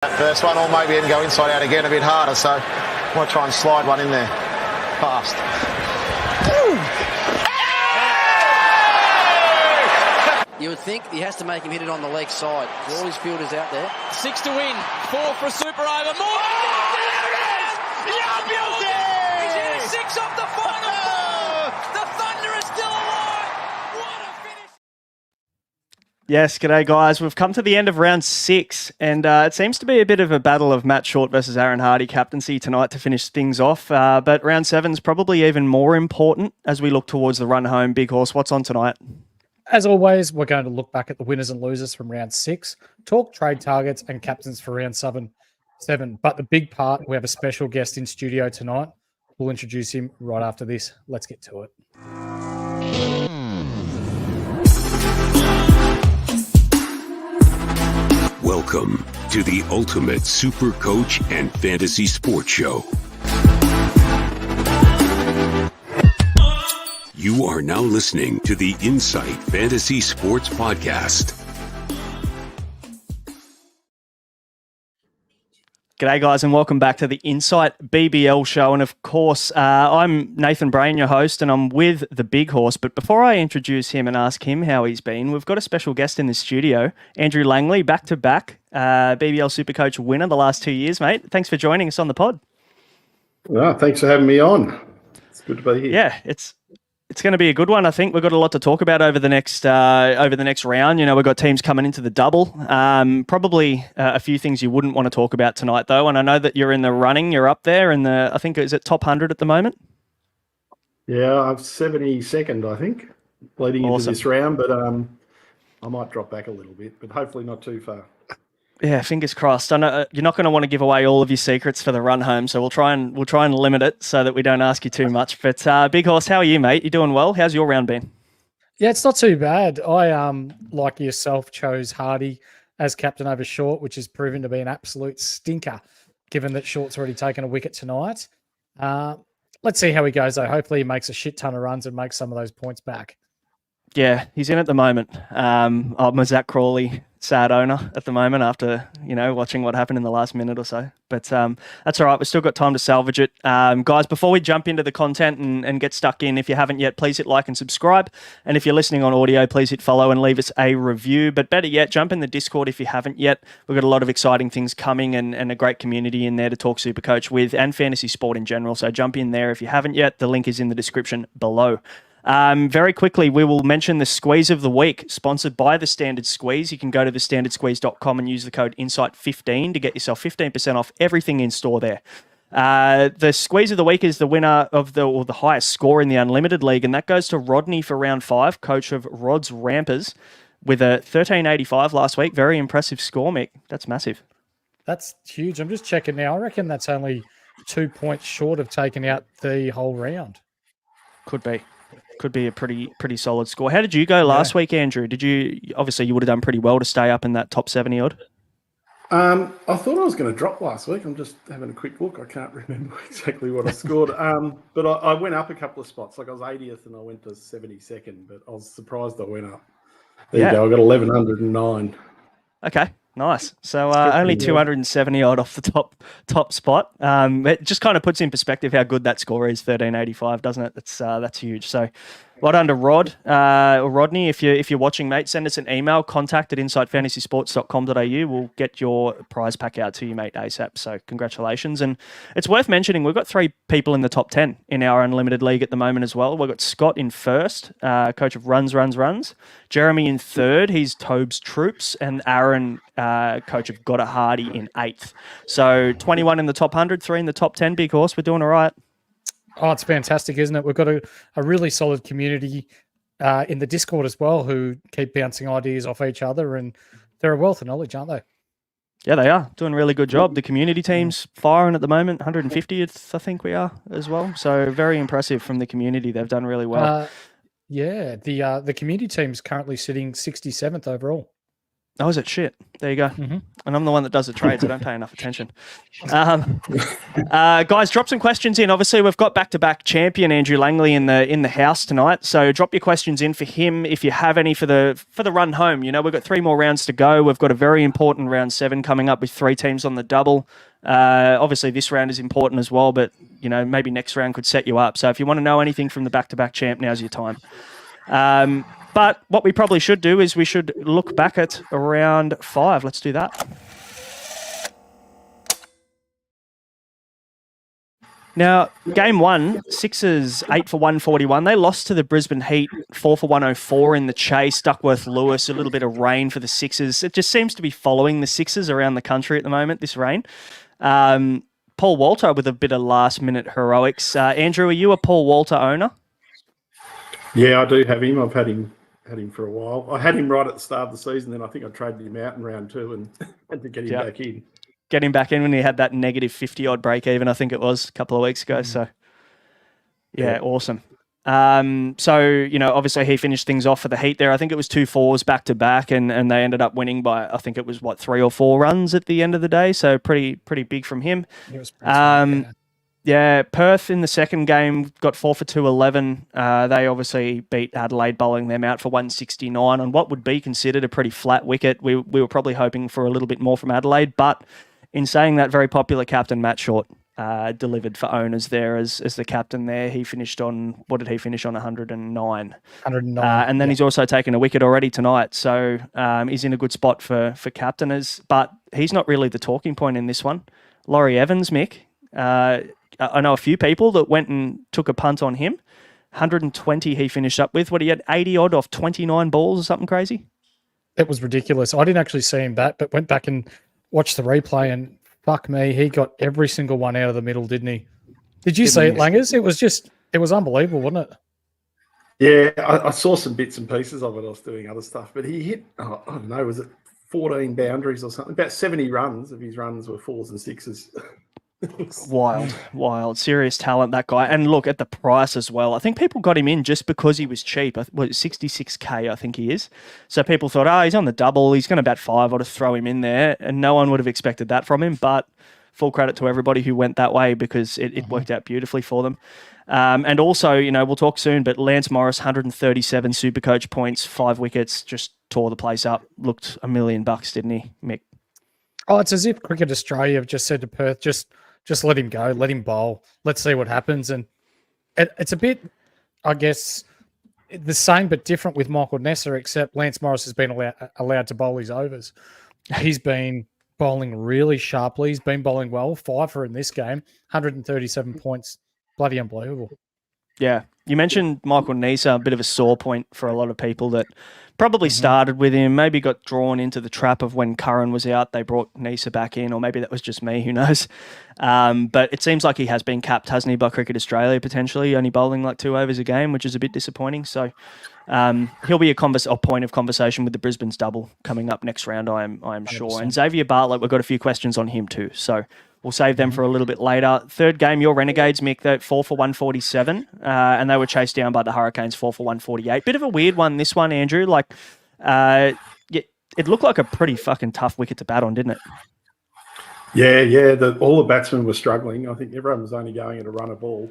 That first one, or maybe even go inside out again a bit harder, so I want to try and slide one in there fast. You would think he has to make him hit it on the leg side. All his fielders out there. 6 to win, 4 for a super over. More! There it is! He's hit a 6 off the final ball! The Thunder is still alive! What a finish! Yes, g'day guys. We've come to the end of round 6 and it seems to be a bit of a battle of Matt Short versus Aaron Hardy captaincy tonight to finish things off. But round 7 is probably even more important as we look towards the run home. Big Horse, what's on tonight? As always, we're going to look back at the winners and losers from round 6, talk trade targets and captains for round 7. But the big part, we have a special guest in studio tonight. We'll introduce him right after this. Let's get to it. Welcome to the ultimate super coach and fantasy sports show. You are now listening to the Insight Fantasy Sports Podcast. G'day guys and welcome back to the Insight BBL show. And of course, I'm Nathan Brain, your host, and I'm with the Big Horse. But before I introduce him and ask him how he's been, we've got a special guest in the studio, Andrew Langley, back-to-back BBL Supercoach winner the last 2 years, mate. Thanks for joining us on the pod. Well, thanks for having me on. It's good to be here. Yeah, it's going to be a good one. I think we've got a lot to talk about over the next round. You know, we've got teams coming into the double. Probably a few things you wouldn't want to talk about tonight, though. And I know that you're in the running. You're up there in the, I think, is it top 100 at the moment? Yeah, I'm 72nd, I think, leading into this round. But I might drop back a little bit, but hopefully not too far. Yeah, fingers crossed. I know you're not going to want to give away all of your secrets for the run home, so we'll try and limit it so that we don't ask you too much. But Big Horse, how are you, mate? You doing well? How's your round been? Yeah, it's not too bad. I, like yourself, chose Hardy as captain over Short, which has proven to be an absolute stinker, given that Short's already taken a wicket tonight. Let's see how he goes, though. Hopefully he makes a shit ton of runs and makes some of those points back. Yeah, he's in at the moment. I'm a Zach Crawley sad owner at the moment after, watching what happened in the last minute or so. But that's all right. We've still got time to salvage it. Guys, before we jump into the content and get stuck in, if you haven't yet, please hit like and subscribe. And if you're listening on audio, please hit follow and leave us a review. But better yet, jump in the Discord if you haven't yet. We've got a lot of exciting things coming and a great community in there to talk Supercoach with and fantasy sport in general. So jump in there if you haven't yet. The link is in the description below. Very quickly, we will mention the Squeeze of the Week, sponsored by The Standard Squeeze. You can go to thestandardsqueeze.com and use the code INSIGHT15 to get yourself 15% off everything in store there. The Squeeze of the Week is the winner of the highest score in the Unlimited League, and that goes to Rodney for round 5, coach of Rod's Rampers, with a 1385 last week. Very impressive score, Mick. That's massive. That's huge. I'm just checking now. I reckon that's only 2 points short of taking out the whole round. Could be a pretty solid score. How did you go last week, Andrew? Obviously you would have done pretty well to stay up in that top 70 odd? I thought I was going to drop last week. I'm just having a quick look. I can't remember exactly what I scored. But I went up a couple of spots. Like I was 80th and I went to 72nd, but I was surprised I went up. There you go. I got 1109. Okay. Nice. So only 270 odd off the top spot. It just kind of puts in perspective how good that score is, 1385, doesn't it? That's huge. So well done to Rodney. If you're watching, mate, send us an email, contact@insightfantasysports.com.au. We'll get your prize pack out to you, mate, ASAP. So congratulations. And it's worth mentioning we've got 3 people in the top 10 in our Unlimited League at the moment as well. We've got Scott in first, coach of Runs. Jeremy in third, he's Tobe's Troops, and Aaron, coach of Got a Hardy in 8th. So 21 in the top 100, 3 in the top 10, Big Horse. We're doing all right. Oh, it's fantastic, isn't it? We've got a really solid community in the Discord as well who keep bouncing ideas off each other, and they're a wealth of knowledge, aren't they? Yeah, they are. Doing a really good job. The community team's firing at the moment, 150th, I think we are as well. So very impressive from the community. They've done really well. The community team's currently sitting 67th overall. Oh, is it? Shit. There you go. Mhm. And I'm the one that does the trades. I don't pay enough attention. Guys, drop some questions in. Obviously, we've got back-to-back champion Andrew Langley in the house tonight. So drop your questions in for him if you have any for the run home. You know, we've got 3 more rounds to go. We've got a very important round 7 coming up with 3 teams on the double. Obviously, this round is important as well, but you know, maybe next round could set you up. So if you want to know anything from the back-to-back champ, now's your time. But what we probably should do is we should look back at round 5. Let's do that. Now, game 1, Sixers 8 for 141. They lost to the Brisbane Heat 4 for 104 in the chase. Duckworth Lewis, a little bit of rain for the Sixers. It just seems to be following the Sixers around the country at the moment, this rain. Paul Walter with a bit of last-minute heroics. Andrew, are you a Paul Walter owner? Yeah, I do have him. I've had him for a while. I had him right at the start of the season, then I think I traded him out in round 2 and had to get him back in. Get him back in when he had that negative 50-odd break even, I think it was, a couple of weeks ago. So, yeah, awesome. So, you know, obviously he finished things off for the Heat there. I think it was 2 4s back-to-back, and they ended up winning by, I think it was, 3 or 4 runs at the end of the day. So pretty big from him. It was pretty smart, Yeah, Perth in the second game got 4 for 211. They obviously beat Adelaide, bowling them out for 169 on what would be considered a pretty flat wicket. We were probably hoping for a little bit more from Adelaide, but in saying that, very popular captain Matt Short delivered for owners there as the captain there. He finished on, what did he finish on? 109. 109. And then he's also taken a wicket already tonight, so he's in a good spot for captainers, but he's not really the talking point in this one. Laurie Evans, Mick, I know a few people that went and took a punt on him. 120 he finished up with. What, he had 80 odd off 29 balls or something crazy? It was ridiculous. I didn't actually see him bat, but went back and watched the replay, and fuck me, he got every single one out of the middle, didn't he? Did you see it, Langers? It was unbelievable, wasn't it? Yeah, I saw some bits and pieces of it. I was doing other stuff, but he hit, I don't know, was it 14 boundaries or something? About 70 runs of his runs were 4s and 6s. Wild. Serious talent, that guy. And look at the price as well. I think people got him in just because he was cheap. 66K, I think he is. So people thought, he's on the double. He's going to bat 5. I'll just throw him in there. And no one would have expected that from him. But full credit to everybody who went that way because it worked out beautifully for them. And also, you know, we'll talk soon, but Lance Morris, 137 Supercoach points, 5 wickets, just tore the place up. Looked $1 million, didn't he, Mick? Oh, it's as if Cricket Australia have just said to Perth, just let him go, let him bowl. Let's see what happens. And it's a bit, I guess, the same but different with Michael Nessa, except Lance Morris has been allowed to bowl his overs. He's been bowling really sharply. He's been bowling well. 5 for in this game, 137 points. Bloody unbelievable. Yeah. You mentioned Michael Nisa, a bit of a sore point for a lot of people that probably started with him, maybe got drawn into the trap of when Curran was out, they brought Nisa back in, or maybe that was just me, who knows. But it seems like he has been capped, hasn't he, by Cricket Australia, potentially, only bowling 2 overs a game, which is a bit disappointing. So he'll be a point of conversation with the Brisbane's double coming up next round, I am sure. And Xavier Bartlett, we've got a few questions on him too. So we'll save them for a little bit later. Third game, your Renegades, Mick, 4 for 147, and they were chased down by the Hurricanes, 4 for 148. Bit of a weird one, this one, Andrew. It looked like a pretty fucking tough wicket to bat on, didn't it? Yeah. All the batsmen were struggling. I think everyone was only going at a run of ball.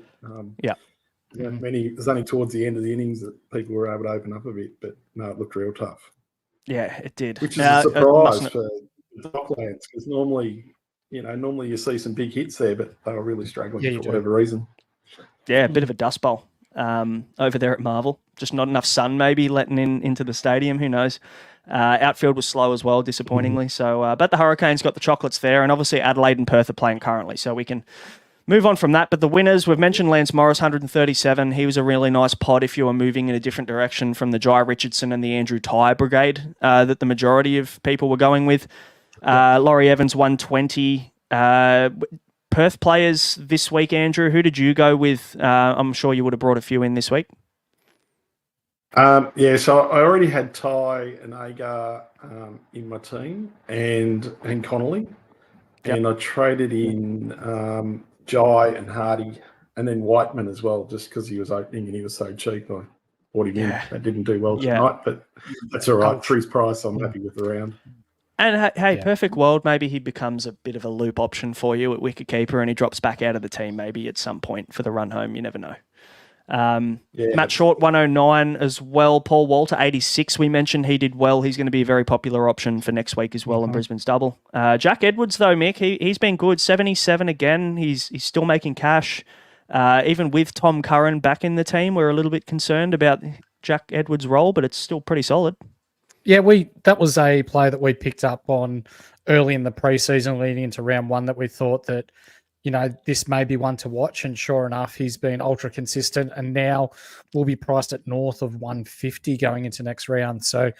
It was only towards the end of the innings that people were able to open up a bit, but no, it looked real tough. Yeah, it did. Which is a surprise for Docklands, because normally you see some big hits there, but they were really struggling for whatever reason. Yeah, a bit of a dust bowl over there at Marvel. Just not enough sun maybe letting into the stadium. Who knows? Outfield was slow as well, disappointingly. So, but the Hurricanes got the chocolates there, and obviously Adelaide and Perth are playing currently, so we can move on from that. But the winners, we've mentioned Lance Morris, 137. He was a really nice pod if you were moving in a different direction from the Jai Richardson and the Andrew Tye brigade that the majority of people were going with. Laurie Evans, 120. Perth players this week, Andrew, who did you go with? I'm sure you would have brought a few in this week. So I already had Ty and Agar in my team and Connolly. Yep. And I traded in Jai and Hardy and then Whiteman as well, just because he was opening and he was so cheap. I brought him in. That didn't do well Yeah. tonight, but that's all right. For his price, I'm happy with the round. And hey, perfect world, maybe he becomes a bit of a loop option for you at wicketkeeper and he drops back out of the team maybe at some point for the run home. You never know. Matt Short, 109 as well. Paul Walter, 86. We mentioned he did well. He's going to be a very popular option for next week as well in Brisbane's double. Jack Edwards, though, Mick, he's been good. 77 again. He's still making cash. Even with Tom Curran back in the team, we're a little bit concerned about Jack Edwards' role, but it's still pretty solid. Yeah, that was a play that we picked up on early in the preseason leading into round one that we thought that, this may be one to watch. And sure enough, he's been ultra consistent and now will be priced at north of 150 going into next round. So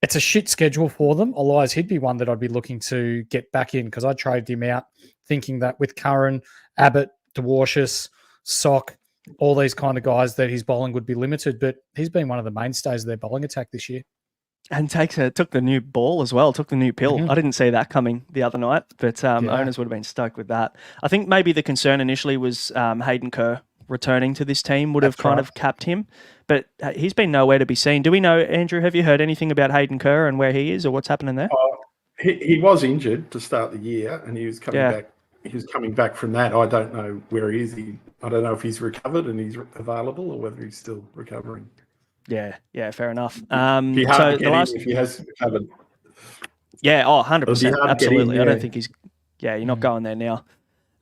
it's a shit schedule for them. Otherwise, he'd be one that I'd be looking to get back in because I traded him out thinking that with Curran, Abbott, Dwarshus, Sock, all these kind of guys that his bowling would be limited. But he's been one of the mainstays of their bowling attack this year. And took the new ball as well, took the new pill. I didn't see that coming the other night, but owners would have been stoked with that. I think maybe the concern initially was Hayden Kerr returning to this team would have kind of capped him, but he's been nowhere to be seen. Do we know, Andrew, have you heard anything about Hayden Kerr and where he is or what's happening there? He was injured to start the year and he was coming back. He was coming back from that. I don't know where he is. I don't know if he's recovered and he's available or whether he's still recovering. Yeah, fair enough. If he has recovered. Yeah, 100%. Absolutely. I don't think he's... Yeah, you're not going there now.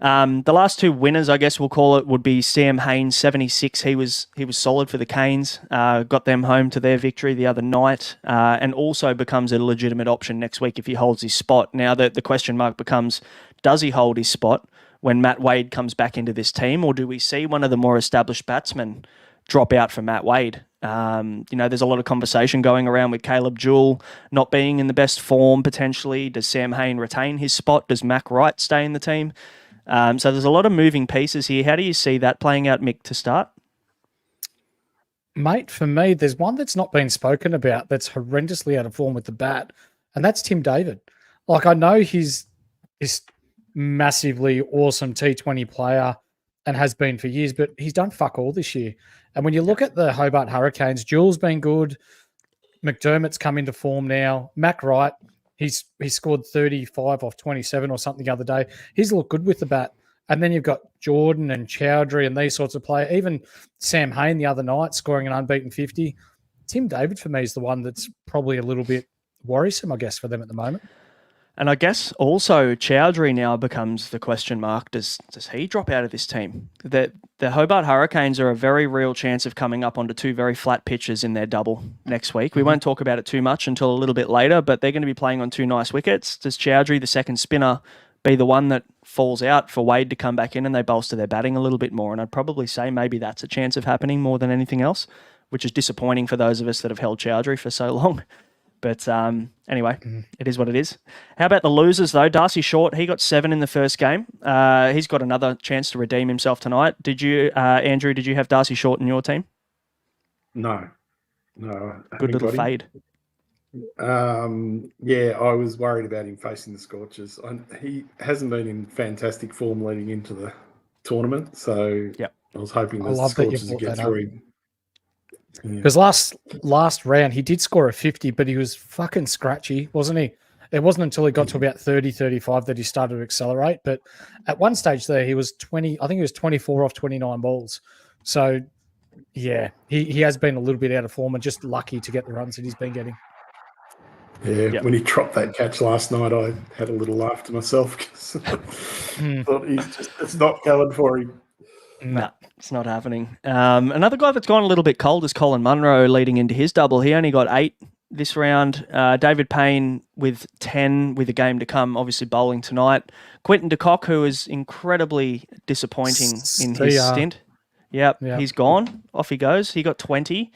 The last two winners, I guess we'll call it, would be Sam Haynes, 76. He was solid for the Canes, got them home to their victory the other night, and also becomes a legitimate option next week if he holds his spot. Now, the question mark becomes, does he hold his spot when Matt Wade comes back into this team, or do we see one of the more established batsmen drop out for Matt Wade? There's a lot of conversation going around with Caleb Jewell not being in the best form potentially. Does Sam Hayne retain his spot? Does Mac Wright stay in the team? So there's a lot of moving pieces here. How do you see that playing out, Mick, to start? Mate, for me, there's one that's not been spoken about that's horrendously out of form with the bat, and that's Tim David. Like, I know he's this massively awesome T20 player and has been for years, but he's done fuck all this year. And when you look at the Hobart Hurricanes, Jewell's been good. McDermott's come into form now. Mac Wright, he scored 35 off 27 or something the other day. He's looked good with the bat. And then you've got Jordan and Chowdhury and these sorts of players. Even Sam Hayne the other night scoring an unbeaten 50. Tim David, for me, is the one that's probably a little bit worrisome, I guess, for them at the moment. And I guess also Chowdhury now becomes the question mark. Does he drop out of this team? The Hobart Hurricanes are a very real chance of coming up onto two very flat pitches in their double next week. We won't talk about it too much until a little bit later, but they're going to be playing on two nice wickets. Does Chowdhury, the second spinner, be the one that falls out for Wade to come back in and they bolster their batting a little bit more? And I'd probably say maybe that's a chance of happening more than anything else, which is disappointing for those of us that have held Chowdhury for so long. But anyway, it is what it is. How about the losers, though? Darcy Short, he got 7 in the first game. He's got another chance to redeem himself tonight. Did you, Andrew, did you have Darcy Short in your team? No. Good little fade. I was worried about him facing the Scorchers. He hasn't been in fantastic form leading into the tournament, so I was hoping the Scorchers would get through him. Because last round, he did score a 50, but he was fucking scratchy, wasn't he? It wasn't until he got to about 30, 35 that he started to accelerate. But at one stage there, he was 20, I think he was 24 off 29 balls. So, yeah, he has been a little bit out of form and just lucky to get the runs that he's been getting. Yeah, when he dropped that catch last night, I had a little laugh to myself because I thought it's not going for him. No, it's not happening. Another guy that's gone a little bit cold is Colin Munro leading into his double. He only got 8 this round. David Payne with 10 with a game to come, obviously bowling tonight. Quinton de Kock, who is incredibly disappointing in his stint. Yep, he's gone. Off he goes. He got 20.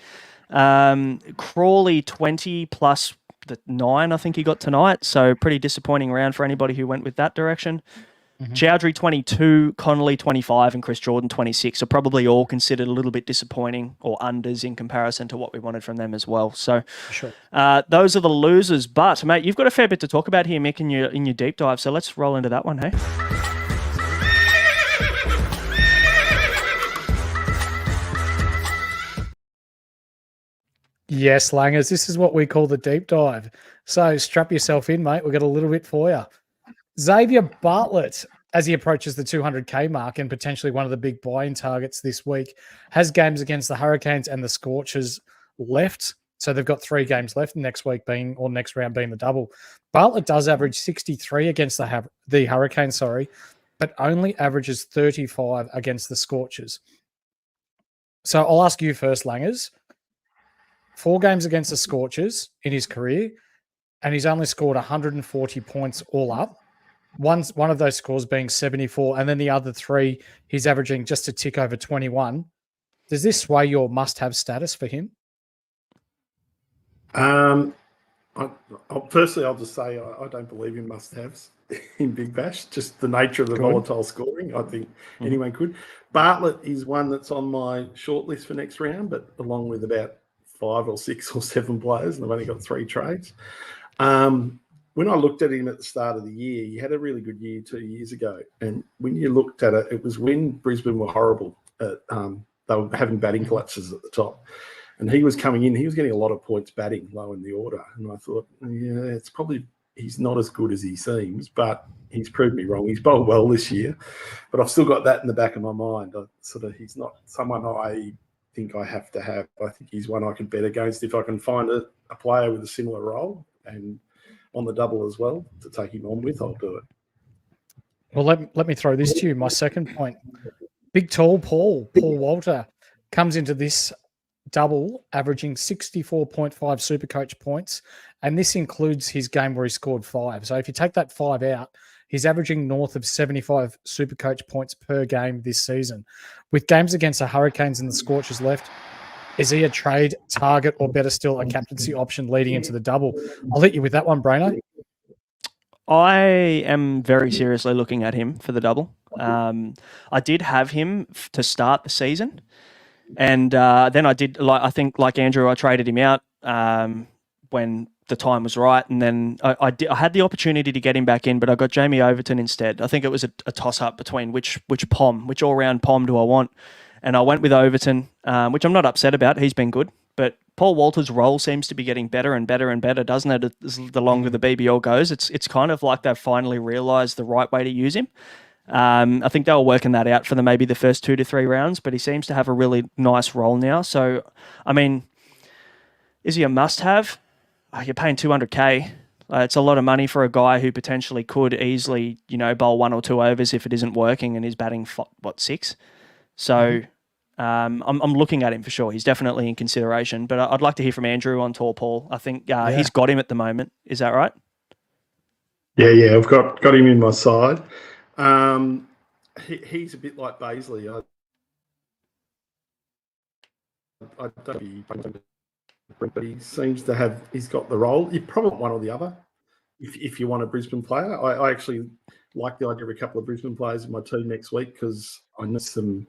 Crawley 20 plus the 9 I think he got tonight. So pretty disappointing round for anybody who went with that direction. Chowdhury 22, Connolly 25, and Chris Jordan 26 are probably all considered a little bit disappointing or unders in comparison to what we wanted from them as well. So those are the losers. But, mate, you've got a fair bit to talk about here, Mick, in your deep dive. So let's roll into that one, hey? Yes, Langers, this is what we call the deep dive. So strap yourself in, mate. We've got a little bit for you. Xavier Bartlett, as he approaches the 200K mark and potentially one of the big buy-in targets this week, has games against the Hurricanes and the Scorchers left. So they've got 3 games left, next round being the double. Bartlett does average 63 against the Hurricanes, but only averages 35 against the Scorchers. So I'll ask you first, Langers. 4 games against the Scorchers in his career, and he's only scored 140 points all up. One of those scores being 74, and then the other 3, he's averaging just a tick over 21. Does this sway your must-have status for him? Firstly, I'll just say I don't believe in must-haves in Big Bash. Just the nature of the volatile scoring, I think anyone could. Bartlett is one that's on my shortlist for next round, but along with about 5 or 6 or 7 players, and I've only got 3 trades. When I looked at him at the start of the year, he had a really good year 2 years ago. And when you looked at it, it was when Brisbane were horrible. They were having batting collapses at the top. And he was coming in, he was getting a lot of points batting low in the order. And I thought, yeah, he's not as good as he seems, but he's proved me wrong. He's bowled well this year, but I've still got that in the back of my mind. He's not someone I think I have to have. I think he's one I can bet against if I can find a player with a similar role and on the double as well to take him on with. I'll do it. Well, let me throw this to you. My second point, big tall Paul Walter comes into this double averaging 64.5 Supercoach points, and this includes his game where he scored 5. So if you take that 5 out, he's averaging north of 75 Supercoach points per game this season. With games against the Hurricanes and the Scorchers left, is he a trade target or better still a captaincy option leading into the double? I'll hit you with that one, Braino. I am very seriously looking at him for the double. I did have him to start the season, and then I did, I think like Andrew, I traded him out when the time was right, and then I had the opportunity to get him back in, but I got Jamie Overton instead. I think it was a toss-up between which all-round POM do I want, and I went with Overton, which I'm not upset about. He's been good, but Paul Walter's role seems to be getting better and better and better, doesn't it? The longer the BBL goes, it's kind of like they've finally realised the right way to use him. I think they were working that out for maybe the first 2 to 3 rounds, but he seems to have a really nice role now. So, I mean, is he a must-have? You're paying 200K. It's a lot of money for a guy who potentially could easily, bowl 1 or 2 overs if it isn't working, and he's batting 6. So I'm looking at him for sure. He's definitely in consideration, but I'd like to hear from Andrew on Tall Paul. I think he's got him at the moment. Is that right? Yeah, I've got him in my side. He's a bit like Baisley. I don't be, but he seems to have. He's got the role. You probably want one or the other. If you want a Brisbane player, I actually like the idea of a couple of Brisbane players in my team next week because I need some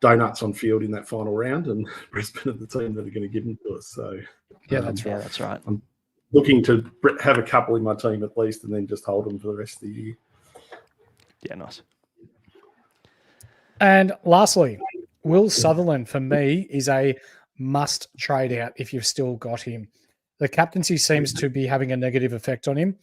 donuts on field in that final round, and Brisbane are the team that are going to give them to us. So that's right. I'm looking to have a couple in my team at least, and then just hold them for the rest of the year. Yeah, nice. And lastly, Will Sutherland for me is a must trade out if you've still got him. The captaincy seems to be having a negative effect on him,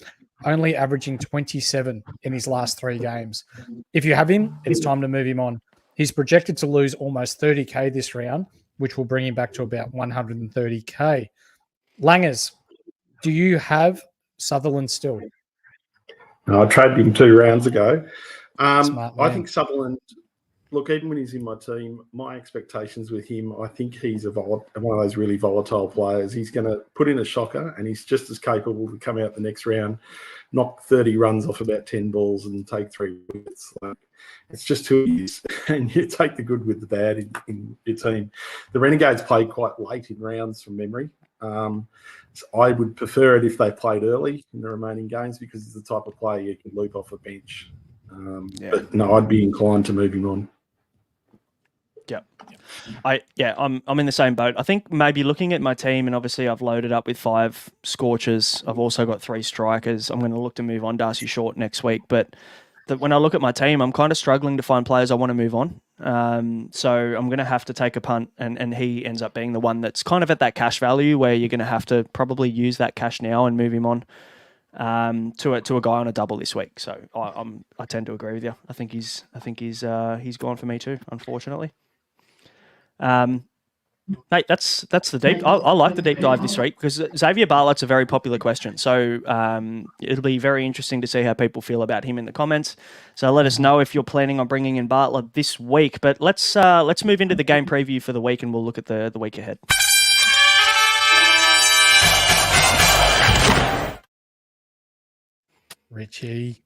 only averaging 27 in his last 3 games. If you have him, it's time to move him on. He's projected to lose almost 30K this round, which will bring him back to about 130K. Langers, do you have Sutherland still? No, I traded him 2 rounds ago. I think Sutherland, look, even when he's in my team, my expectations with him, I think he's one of those really volatile players. He's going to put in a shocker, and he's just as capable to come out the next round, knock 30 runs off about 10 balls and take 3 wickets. It's just who he is, and you take the good with the bad in your team. The Renegades played quite late in rounds from memory. So I would prefer it if they played early in the remaining games because he's the type of player you can loop off a bench. But no, I'd be inclined to move him on. I'm in the same boat. I think maybe looking at my team, and obviously I've loaded up with 5 Scorchers. I've also got 3 strikers. I'm going to look to move on Darcy Short next week. But when I look at my team, I'm kind of struggling to find players I want to move on. So I'm going to have to take a punt, and he ends up being the one that's kind of at that cash value where you're going to have to probably use that cash now and move him on to a guy on a double this week. So I tend to agree with you. I think he's gone for me too, unfortunately. Mate, that's the deep. I like the deep dive this week because Xavier Bartlett's a very popular question. So it'll be very interesting to see how people feel about him in the comments. So let us know if you're planning on bringing in Bartlett this week. But let's move into the game preview for the week, and we'll look at the week ahead. Richie.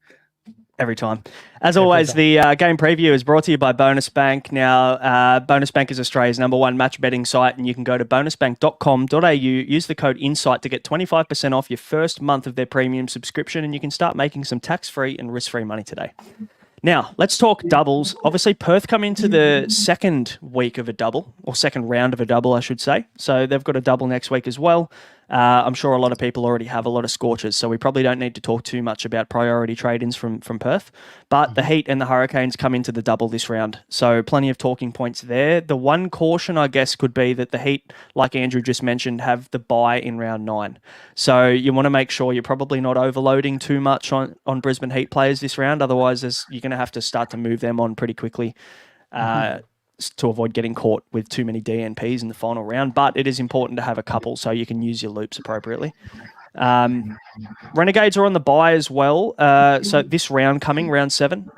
Every time. As always, the game preview is brought to you by Bonus Bank. Now, Bonus Bank is Australia's #1 match betting site, and you can go to bonusbank.com.au, use the code INSIGHT to get 25% off your first month of their premium subscription, and you can start making some tax-free and risk-free money today. Now, let's talk doubles. Obviously, Perth come into the second week of a double, or second round of a double, I should say. So they've got a double next week as well. I'm sure a lot of people already have a lot of scorchers, so we probably don't need to talk too much about priority trade-ins from Perth. But the Heat and the Hurricanes come into the double this round, so plenty of talking points there. The one caution, I guess, could be that the Heat, like Andrew just mentioned, have the bye in round 9. So you want to make sure you're probably not overloading too much on Brisbane Heat players this round, otherwise you're going to have to start to move them on pretty quickly. To avoid getting caught with too many DNPs in the final round. But it is important to have a couple so you can use your loops appropriately. Renegades are on the bye as well. So this round coming, round 7.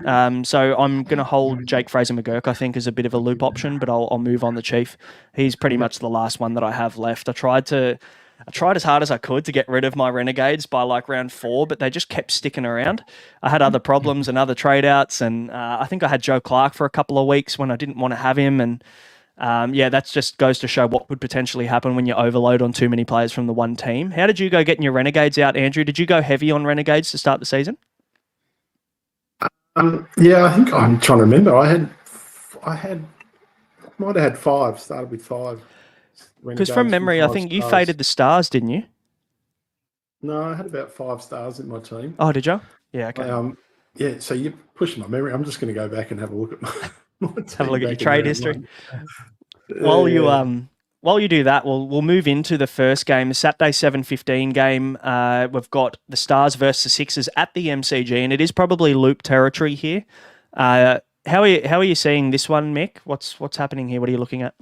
So I'm going to hold Jake Fraser-McGurk, I think, as a bit of a loop option, but I'll move on the Chief. He's pretty much the last one that I have left. I tried as hard as I could to get rid of my Renegades by like round 4, but they just kept sticking around. I had other problems and other trade-outs, and I think I had Joe Clark for a couple of weeks when I didn't want to have him, and that just goes to show what could potentially happen when you overload on too many players from the one team. How did you go getting your Renegades out, Andrew? Did you go heavy on Renegades to start the season? Yeah, I think I'm trying to remember. I might have had 5, started with 5. Because from memory, I think you faded the Stars, didn't you? No, I had about 5 stars in my team. Oh, did you? Yeah, okay. So you're pushing my memory. I'm just going to go back and have a look at my team. Have a look at your trade history. While you do that, we'll move into the first game, the Saturday 7:15 game. We've got the Stars versus the Sixers at the MCG, and it is probably loop territory here. How are you seeing this one, Mick? What's happening here? What are you looking at?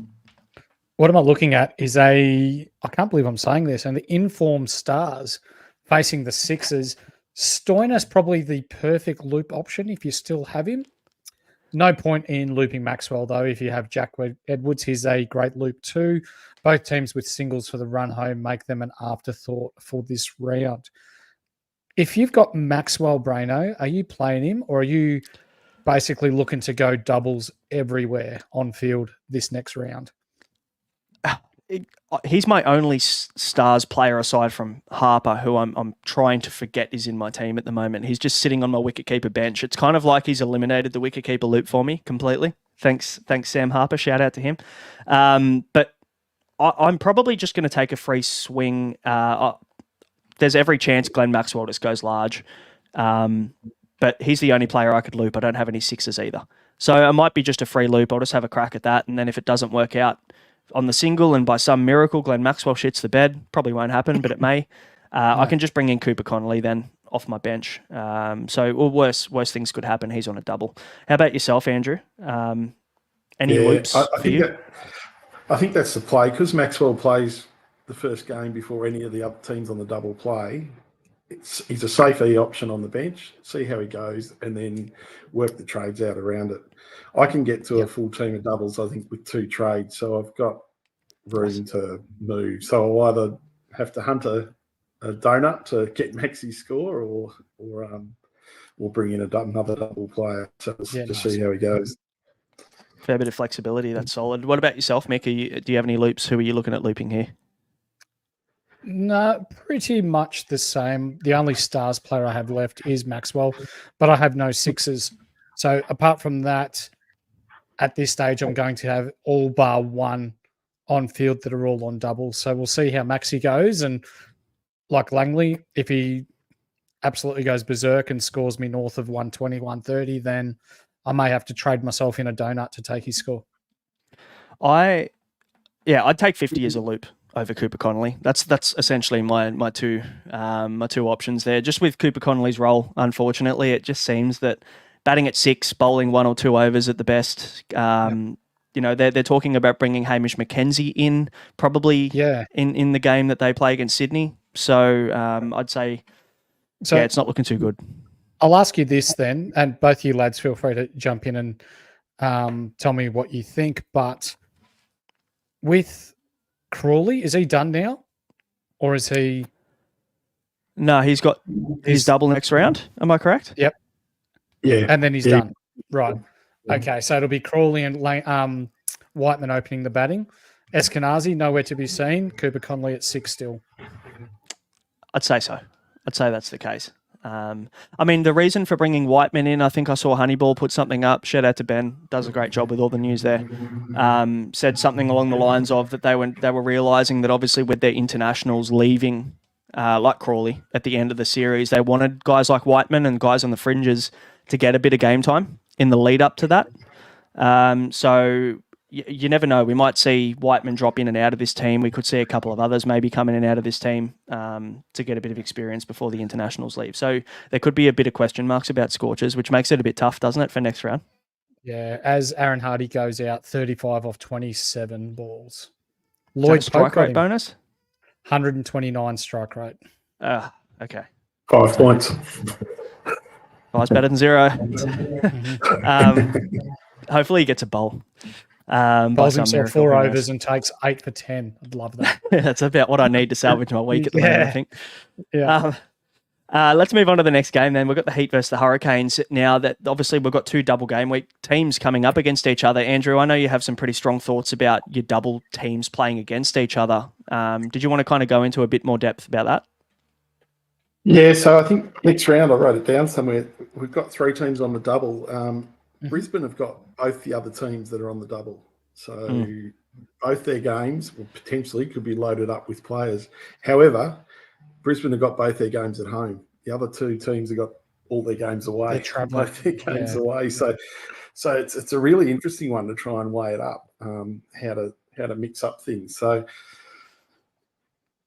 What am I looking at is I can't believe I'm saying this, and the informed Stars facing the Sixers. Stoiner's probably the perfect loop option if you still have him. No point in looping Maxwell, though, if you have Jack Edwards. He's a great loop too. Both teams with singles for the run home make them an afterthought for this round. If you've got Maxwell, Braino, are you playing him, or are you basically looking to go doubles everywhere on field this next round? He's my only Stars player aside from Harper, who I'm trying to forget is in my team at the moment. He's just sitting on my wicketkeeper bench. It's kind of like he's eliminated the wicketkeeper loop for me completely. Thanks, Sam Harper. Shout out to him. But I'm probably just going to take a free swing. There's every chance Glenn Maxwell just goes large. But he's the only player I could loop. I don't have any Sixers either. So it might be just a free loop. I'll just have a crack at that. And then if it doesn't work out on the single and by some miracle Glenn Maxwell shits the bed, probably won't happen, but it may, I can just bring in Cooper Connolly then off my bench. Worse things could happen. He's on a double. How about yourself, Andrew? Any loops for you? I think that's the play, because Maxwell plays the first game before any of the other teams on the double play. He's a safe E option on the bench. See how he goes, and then work the trades out around it. I can get to a full team of doubles, I think, with 2 trades, so I've got room to move. So I'll either have to hunt a donut to get Maxi's score, or we'll bring in another double player to see how he goes. Fair bit of flexibility. That's solid. What about yourself, Mick? Do you have any loops? Who are you looking at looping here? No, pretty much the same. The only Stars player I have left is Maxwell, but I have no Sixers. So apart from that, at this stage, I'm going to have all bar 1 on field that are all on doubles. So we'll see how Maxi goes. And like Langley, if he absolutely goes berserk and scores me north of 120, 130, then I may have to trade myself in a donut to take his score. I'd take 50 as a loop over Cooper Connolly. That's essentially my two options there. Just with Cooper Connolly's role, unfortunately, it just seems that batting at 6, bowling 1 or 2 overs at the best. They're talking about bringing Hamish McKenzie in probably in the game that they play against Sydney. So I'd say it's not looking too good. I'll ask you this then, and both you lads feel free to jump in and tell me what you think. But with Crawley, is he done now? Or is he... No, he's got his double next round. Am I correct? Yep. Yeah. And then he's done. Right. Okay, so it'll be Crawley and Whiteman opening the batting. Eskenazi, nowhere to be seen. Cooper Connolly at 6 still. I'd say so. I'd say that's the case. The reason for bringing Whiteman in, I think I saw Honeyball put something up. Shout out to Ben, does a great job with all the news there. Said something along the lines of that they were realising that obviously with their internationals leaving, like Crawley, at the end of the series, they wanted guys like Whiteman and guys on the fringes to get a bit of game time in the lead up to that. So you never know. We might see Whiteman drop in and out of this team. We could see a couple of others maybe come in and out of this team to get a bit of experience before the internationals leave. So there could be a bit of question marks about Scorchers, which makes it a bit tough, doesn't it, for next round? Yeah, as Aaron Hardy goes out, 35 off 27 balls. Lloyd strike rate bonus? 129 strike rate. Okay. 5 points. 5's better than 0. Hopefully he gets a bowl. Bowls himself 4 overs and takes 8 for 10. I'd love that. That's about what I need to salvage my week at the moment, I think. Yeah. Let's move on to the next game then. We've got the Heat versus the Hurricanes now that obviously we've got 2 double game week teams coming up against each other. Andrew, I know you have some pretty strong thoughts about your double teams playing against each other. Did you want to kind of go into a bit more depth about that? Yeah, so I think next round, I wrote it down somewhere, we've got 3 teams on the double. Brisbane have got both the other teams that are on the double. So both their games potentially could be loaded up with players. However, Brisbane have got both their games at home. The other 2 teams have got all their games away. They're traveling. Both their games away. So it's a really interesting one to try and weigh it up, how to mix up things. So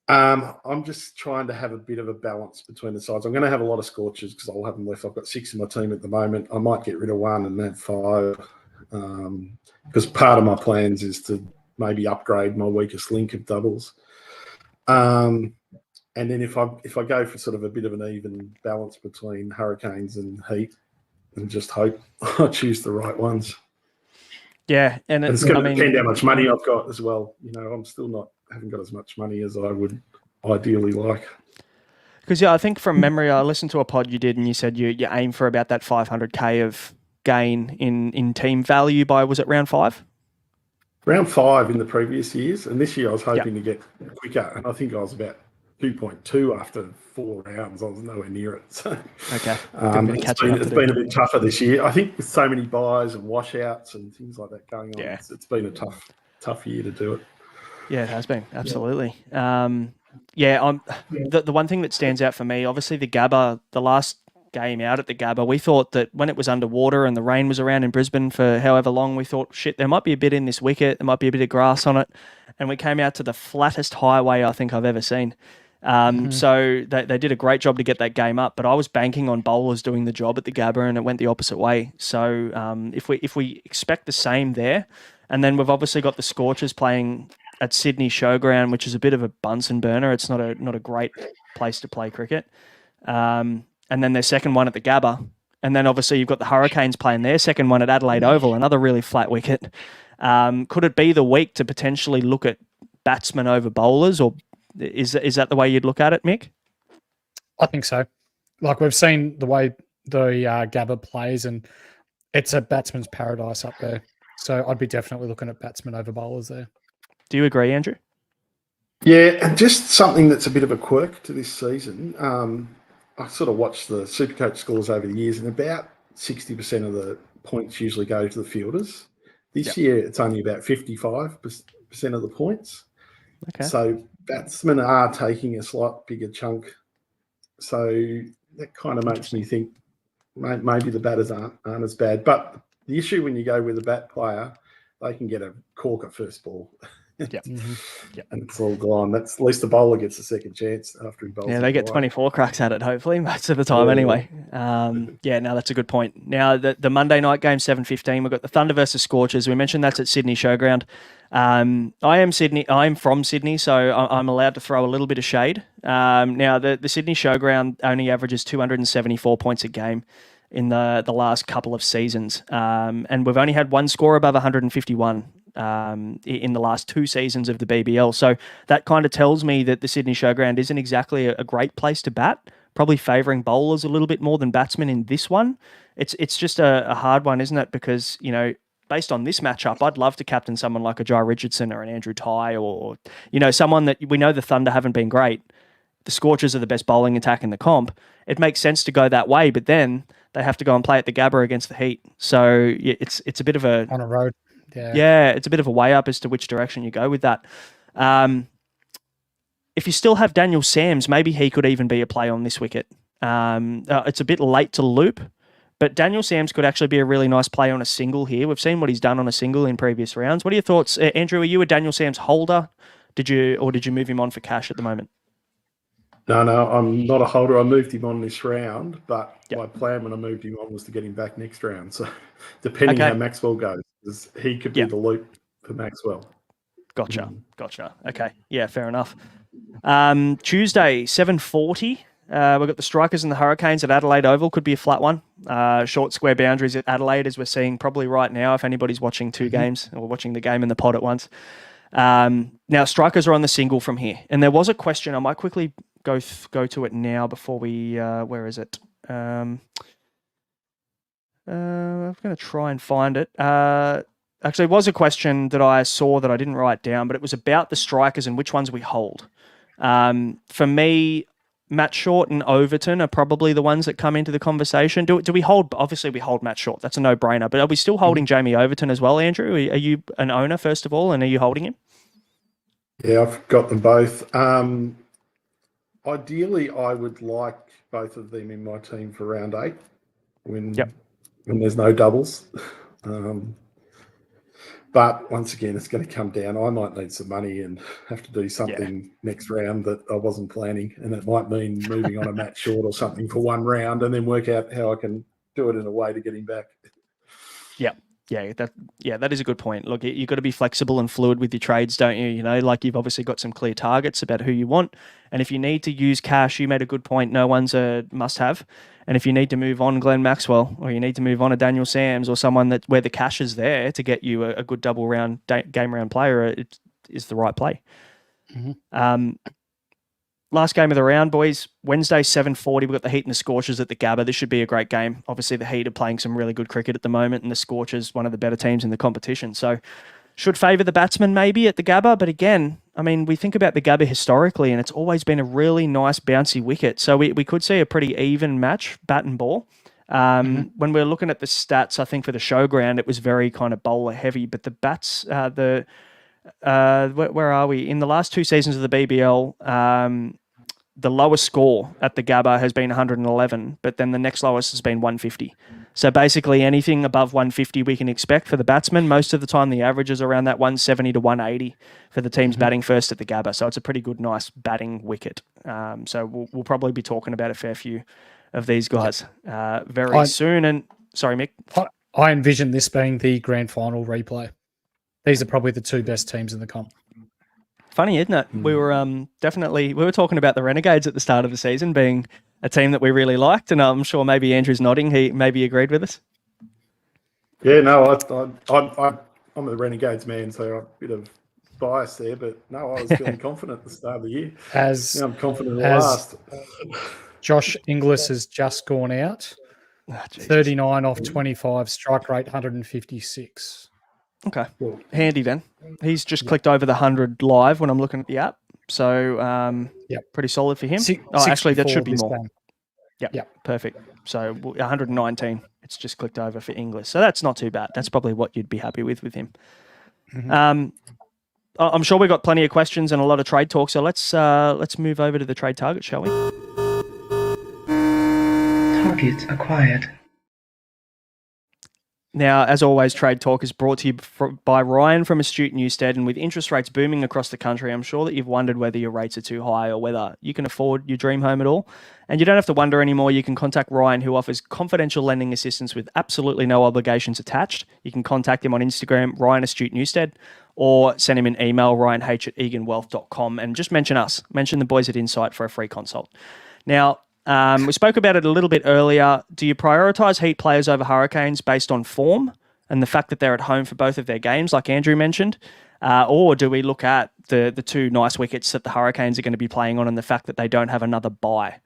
I'm just trying to have a bit of a balance between the sides. I'm going to have a lot of Scorchers because I'll have them left. I've got 6 in my team at the moment. I might get rid of 1 and have 5 because part of my plans is to maybe upgrade my weakest link of doubles. And then if I go for sort of a bit of an even balance between Hurricanes and Heat and just hope I choose the right ones. Yeah, and it's going to depend how much money I've got as well. I'm still haven't got as much money as I would ideally like. Because I think from memory, I listened to a pod you did, and you said you aim for about that 500k of gain in team value by, was it round 5? Round 5 in the previous years, and this year I was hoping to get quicker, and I think I was about 2.2 after 4 rounds. I was nowhere near it. So, okay, it's been a bit tougher this year. I think with so many buys and washouts and things like that going on, it's been a tough year to do it. Yeah, it has been, absolutely. The one thing that stands out for me, obviously the Gabba, the last game out at the Gabba, we thought that when it was underwater and the rain was around in Brisbane for however long, we thought, shit, there might be a bit in this wicket, there might be a bit of grass on it, and we came out to the flattest highway I think I've ever seen. So they did a great job to get that game up, but I was banking on bowlers doing the job at the Gabba, and it went the opposite way. So if we expect the same there, and then we've obviously got the Scorchers playing at Sydney Showground, which is a bit of a Bunsen burner. It's not a great place to play cricket. And then their second one at the Gabba. And then obviously you've got the Hurricanes playing their second one at Adelaide Oval, another really flat wicket. Could it be the week to potentially look at batsmen over bowlers, or is that the way you'd look at it, Mick? I think so. Like we've seen the way the Gabba plays, and it's a batsman's paradise up there. So I'd be definitely looking at batsmen over bowlers there. Do you agree, Andrew? Yeah, and just something that's a bit of a quirk to this season. I sort of watched the Supercoach scores over the years, and about 60% of the points usually go to the fielders. This year, it's only about 55% of the points. Okay. So batsmen are taking a slight bigger chunk. So that kind of makes me think maybe the batters aren't as bad. But the issue when you go with a bat player, they can get a corker first ball. Yep. Yep. And it's all gone. That's at least the bowler gets a second chance after he bowls. Yeah, they get 24 cracks at it, hopefully, most of the time anyway. No, that's a good point. Now, the Monday night game, 7:15, we've got the Thunder versus Scorchers. We mentioned that's at Sydney Showground. I am from Sydney, so I'm allowed to throw a little bit of shade. Now, the Sydney Showground only averages 274 points a game in the last couple of seasons. And we've only had one score above 151 in the last 2 seasons of the BBL. So that kind of tells me that the Sydney Showground isn't exactly a great place to bat, probably favouring bowlers a little bit more than batsmen in this one. It's just a hard one, isn't it? Because, based on this matchup, I'd love to captain someone like a Jai Richardson or an Andrew Tye or, someone that we know the Thunder haven't been great. The Scorchers are the best bowling attack in the comp. It makes sense to go that way, but then they have to go and play at the Gabba against the Heat. So it's a bit of a... On a road. Yeah, it's a bit of a way up as to which direction you go with that. If you still have Daniel Sams, maybe he could even be a play on this wicket. It's a bit late to loop, but Daniel Sams could actually be a really nice play on a single here. We've seen what he's done on a single in previous rounds. What are your thoughts? Andrew, are you a Daniel Sams holder? Did you move him on for cash at the moment? No, I'm not a holder. I moved him on this round, but my plan when I moved him on was to get him back next round. So depending how Maxwell goes, he could be the loop for Maxwell. Gotcha. Okay. Yeah, fair enough. Tuesday, 7:40. We've got the Strikers and the Hurricanes at Adelaide Oval. Could be a flat one. Short square boundaries at Adelaide, as we're seeing probably right now, if anybody's watching 2 games or watching the game and the pod at once. Now, Strikers are on the single from here. And there was a question. I might quickly go to it now before we... where is it? I'm going to try and find it. Actually, it was a question that I saw that I didn't write down, but it was about the Strikers and which ones we hold. For me, Matt Short and Overton are probably the ones that come into the conversation. Do we hold... Obviously, we hold Matt Short. That's a no-brainer. But are we still holding Jamie Overton as well, Andrew? Are you an owner, first of all, and are you holding him? Yeah, I've got them both. Ideally, I would like both of them in my team for round 8 when there's no doubles. But once again, it's going to come down. I might need some money and have to do something next round that I wasn't planning. And it might mean moving on a Matt Short or something for one round and then work out how I can do it in a way to get him back. That is a good point. Look, you've got to be flexible and fluid with your trades, don't you? You've obviously got some clear targets about who you want. And if you need to use cash, you made a good point. No one's a must-have. And if you need to move on Glenn Maxwell, or you need to move on a Daniel Sams, or someone where the cash is there to get you a good double round game round player, it is the right play. Last game of the round, boys. Wednesday, 7:40. We've got the Heat and the Scorchers at the Gabba. This should be a great game. Obviously, the Heat are playing some really good cricket at the moment, and the Scorchers, one of the better teams in the competition. So, should favour the batsman maybe at the Gabba. But again, I mean, we think about the Gabba historically, and it's always been a really nice bouncy wicket. So we could see a pretty even match, bat and ball. When we're looking at the stats, I think for the Showground, it was very kind of bowler heavy. But the bats, where are we? In the last 2 seasons of the BBL, the lowest score at the Gabba has been 111, but then the next lowest has been 150. So basically anything above 150 we can expect for the batsman. Most of the time the average is around that 170 to 180 for the teams batting first at the Gabba. So it's a pretty good, nice batting wicket. So we'll probably be talking about a fair few of these guys very soon. And sorry, Mick. I envision this being the grand final replay. These are probably the 2 best teams in the comp. Funny, isn't it? We were we were talking about the Renegades at the start of the season being a team that we really liked, and I'm sure maybe Andrew's nodding. He maybe agreed with us. Yeah, no, I'm a Renegades man, so I'm a bit of bias there, but no, I was feeling confident at the start of the year. I'm confident at last. Josh Inglis has just gone out. 39 off 25, strike rate 156. Okay, handy then. He's just clicked over the 100 live when I'm looking at the app. So, pretty solid for him. Actually, that should be more. Perfect. So, 119. It's just clicked over for English. So, that's not too bad. That's probably what you'd be happy with him. I'm sure we've got plenty of questions and a lot of trade talk. So, let's move over to the trade target, shall we? Target acquired. Now, as always, Trade Talk is brought to you by Ryan from Astute Newstead, and with interest rates booming across the country, I'm sure that you've wondered whether your rates are too high or whether you can afford your dream home at all. And you don't have to wonder anymore. You can contact Ryan, who offers confidential lending assistance with absolutely no obligations attached. You can contact him on Instagram, Ryan Astute Newstead, or send him an email, ryanh@eganwealth.com, and just mention us. Mention the boys at Insight for a free consult. Now, we spoke about it a little bit earlier. Do you prioritise Heat players over Hurricanes based on form and the fact that they're at home for both of their games, like Andrew mentioned? Or do we look at the two nice wickets that the Hurricanes are going to be playing on and the fact that they don't have another bye,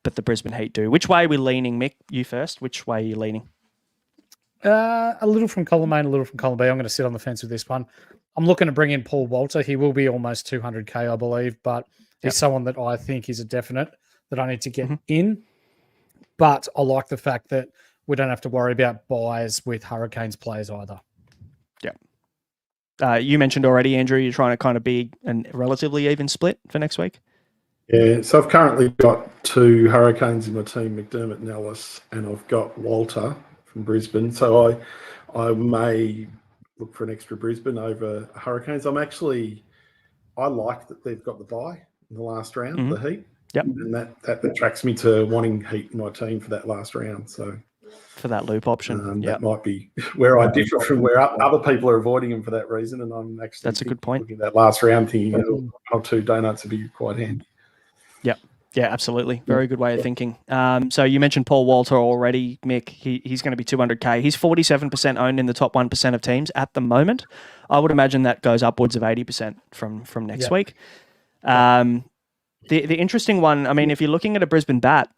but the Brisbane Heat do? Which way are we leaning, Mick? You first. Which way are you leaning? A little from column A and a little from column B. I'm going to sit on the fence with this one. I'm looking to bring in Paul Walter. He will be almost 200K, I believe, but he's someone that I think is a definite that I need to get in. But I like the fact that we don't have to worry about buys with Hurricanes players either. Yeah. You mentioned already, Andrew, you're trying to kind of be a relatively even split for next week. Yeah, so I've currently got 2 Hurricanes in my team, McDermott and Ellis, and I've got Walter from Brisbane. So I may look for an extra Brisbane over Hurricanes. I like that they've got the bye in the last round, the Heat. Yep. And that attracts me to wanting Heat in my team for that last round. So for that loop option. That might be where I differ from where other people are avoiding him for that reason. And I'm actually that's a good point. Looking at that last round thinking, oh, 2 donuts would be quite handy. Yep. Yeah, absolutely. Very good way of thinking. So you mentioned Paul Walter already, Mick. He's going to be 200K. He's 47% owned in the top 1% of teams at the moment. I would imagine that goes upwards of 80% from next week. The interesting one, I mean, if you're looking at a Brisbane bat,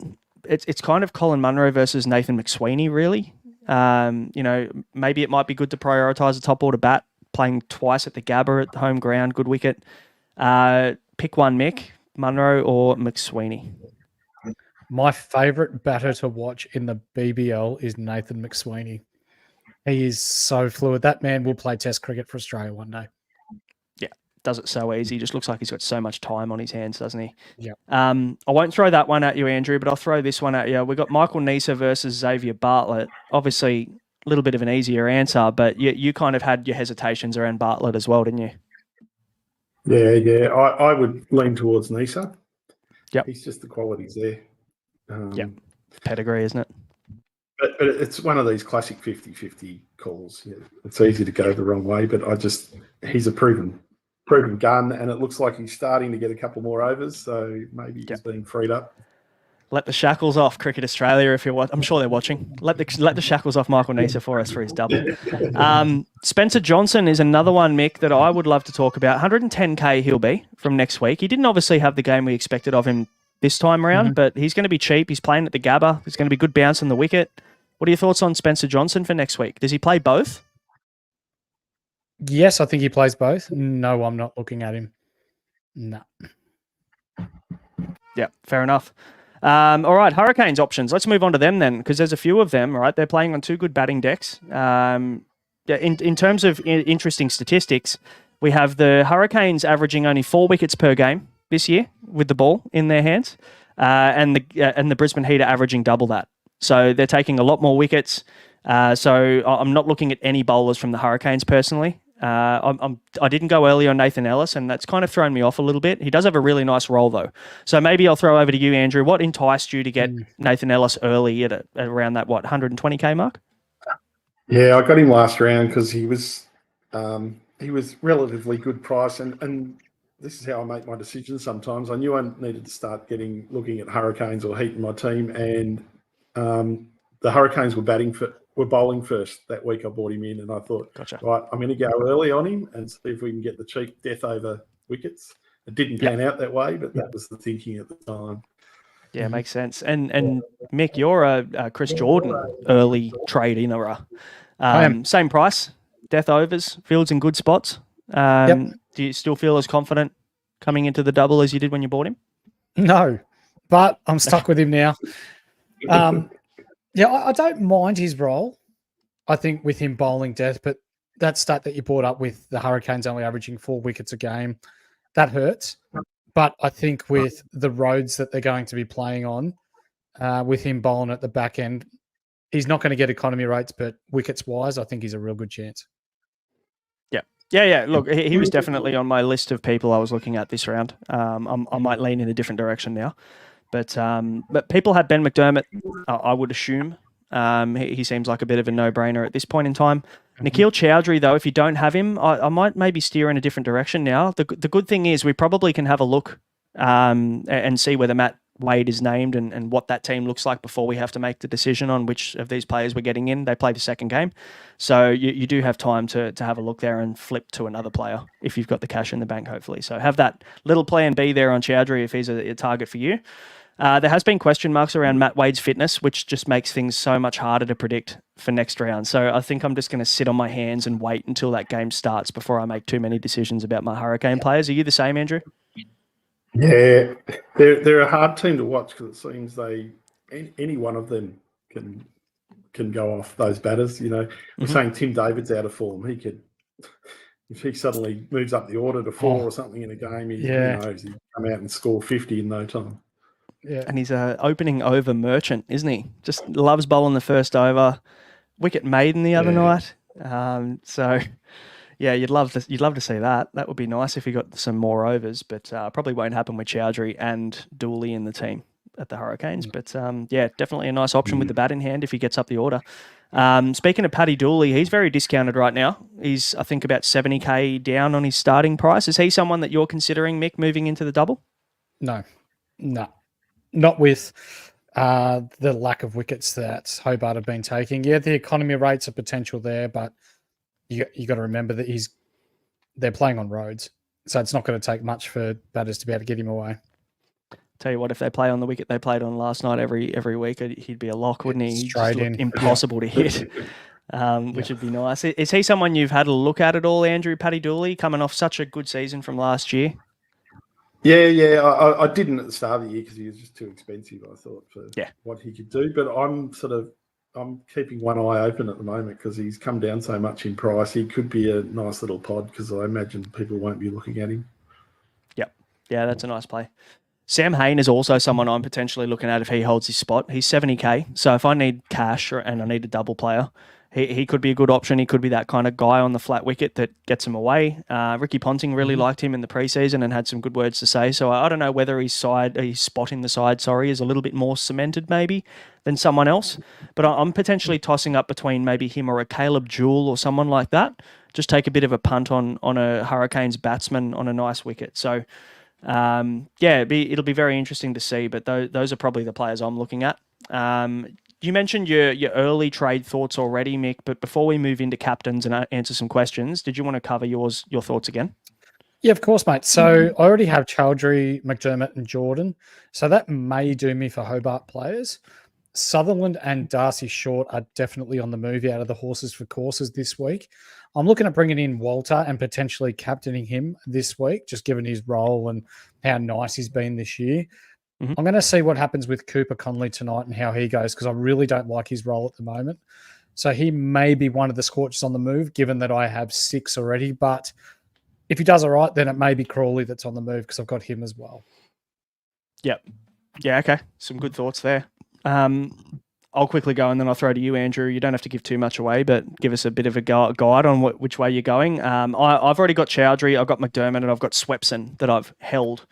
it's kind of Colin Munro versus Nathan McSweeney, really. Maybe it might be good to prioritise a top order bat, playing twice at the Gabba at the home ground, good wicket. Pick one, Mick, Munro or McSweeney. My favourite batter to watch in the BBL is Nathan McSweeney. He is so fluid. That man will play Test cricket for Australia one day. Does it so easy. Just looks like he's got so much time on his hands, doesn't he? Yeah. I won't throw that one at you, Andrew, but I'll throw this one at you. We've got Michael Nisa versus Xavier Bartlett. Obviously, a little bit of an easier answer, but you kind of had your hesitations around Bartlett as well, didn't you? Yeah. I would lean towards Nisa. Yep. He's just the qualities there. Pedigree, isn't it? But it's one of these classic 50-50 calls. Yeah. It's easy to go the wrong way, but he's a proven gun, and it looks like he's starting to get a couple more overs, so maybe he's being freed up. Let the shackles off, Cricket Australia, if you're watching. I'm sure they're watching. Let the shackles off Michael Nisa for us for his double. Spencer Johnson is another one, Mick, that I would love to talk about. 110K he'll be from next week. He didn't obviously have the game we expected of him this time around, but he's going to be cheap. He's playing at the Gabba. There's going to be good bounce on the wicket. What are your thoughts on Spencer Johnson for next week? Does he play both? Yes, I think he plays both. No, I'm not looking at him. No. Yeah, fair enough. All right, Hurricanes options. Let's move on to them then, because there's a few of them, right? They're playing on 2 good batting decks. In terms of interesting statistics, we have the Hurricanes averaging only 4 wickets per game this year with the ball in their hands, and the Brisbane Heat are averaging double that. So they're taking a lot more wickets. So I'm not looking at any bowlers from the Hurricanes personally. I didn't go early on Nathan Ellis, and that's kind of thrown me off a little bit. He does have a really nice role, though. So maybe I'll throw over to you, Andrew. What enticed you to get Nathan Ellis early at around that, 120K mark? Yeah, I got him last round because he was relatively good price, and this is how I make my decisions sometimes. I knew I needed to start looking at Hurricanes or Heat in my team, and the Hurricanes were bowling first that week. I brought him in, and I thought, right, I'm going to go early on him and see if we can get the cheap death over wickets. It didn't pan out that way, but that was the thinking at the time. Yeah, makes sense. And Mick, you're a Chris Jordan early trade in era. Same price, death overs, fields in good spots. Do you still feel as confident coming into the double as you did when you bought him? No, but I'm stuck with him now. I don't mind his role. I think with him bowling death, but that stat that you brought up with the Hurricanes only averaging 4 wickets a game, that hurts. But I think with the roads that they're going to be playing on, with him bowling at the back end, he's not going to get economy rates, but wickets wise, I think he's a real good chance. Yeah. Look, he was definitely on my list of people I was looking at this round. I might lean in a different direction now, but people had Ben McDermott. I would assume he seems like a bit of a no-brainer at this point in time. Nikhil Chowdhury, though, if you don't have him, I might maybe steer in a different direction now. The good thing is we probably can have a look and see whether Matt Wade is named and what that team looks like before we have to make the decision on which of these players we're getting in. They play the second game. So you do have time to have a look there and flip to another player if you've got the cash in the bank, hopefully. So have that little plan B there on Chowdhury if he's a target for you. There has been question marks around Matt Wade's fitness, which just makes things so much harder to predict for next round. So I think I'm just going to sit on my hands and wait until that game starts before I make too many decisions about my Hurricane players. Are you the same, Andrew? Yeah, they're a hard team to watch because it seems any one of them can go off those batters. You know, we're saying Tim David's out of form. He could, if he suddenly moves up the order to 4 or something in a game, who knows, he'd come out and score 50 in no time. Yeah, and he's a opening over merchant, isn't he? Just loves bowling the first over. Wicket maiden the other night. So. Yeah, you'd love to see that. That would be nice if he got some more overs, but probably won't happen with Chowdhury and Dooley in the team at the Hurricanes. But definitely a nice option with the bat in hand if he gets up the order. Speaking of Paddy Dooley, he's very discounted right now. He's, I think, about 70k down on his starting price. Is he someone that you're considering, Mick, moving into the double? No, not with the lack of wickets that Hobart have been taking. Yeah, the economy rates are potential there, but you got to remember that they're playing on roads, so it's not going to take much for batters to be able to get him away. Tell you what, if they play on the wicket they played on last night every week, he'd be a lock, wouldn't he? Straight in, impossible to hit, which would be nice. Is he someone you've had a look at all, Andrew? Paddy Dooley, coming off such a good season from last year. Yeah. I didn't at the start of the year because he was just too expensive, I thought, for what he could do. But I'm keeping one eye open at the moment because he's come down so much in price. He could be a nice little pod because I imagine people won't be looking at him. Yep. Yeah, that's a nice play. Sam Hain is also someone I'm potentially looking at if he holds his spot. He's 70k, so if I need cash and I need a double player, he could be a good option. He could be that kind of guy on the flat wicket that gets him away. Ricky Ponting really liked him in the preseason and had some good words to say. So I don't know whether his spot in the side, is a little bit more cemented maybe than someone else. But I'm potentially tossing up between maybe him or a Caleb Jewell or someone like that. Just take a bit of a punt on a Hurricanes batsman on a nice wicket. So it'll be very interesting to see. But those are probably the players I'm looking at. You mentioned your early trade thoughts already, Mick, but before we move into captains and answer some questions, did you want to cover your thoughts again? Yeah, of course, mate. So I already have Chowdhury, McDermott and Jordan. So that may do me for Hobart players. Sutherland and Darcy Short are definitely on the move out of the horses for courses this week. I'm looking at bringing in Walter and potentially captaining him this week, just given his role and how nice he's been this year. I'm going to see what happens with Cooper Conley tonight and how he goes because I really don't like his role at the moment. So he may be one of the scorchers on the move, given that I have 6 already. But if he does all right, then it may be Crawley that's on the move because I've got him as well. Yep. Yeah, okay. Some good thoughts there. I'll quickly go and then I'll throw to you, Andrew. You don't have to give too much away, but give us a bit of a guide on which way you're going. I've already got Chowdhury, I've got McDermott, and I've got Swepson that I've held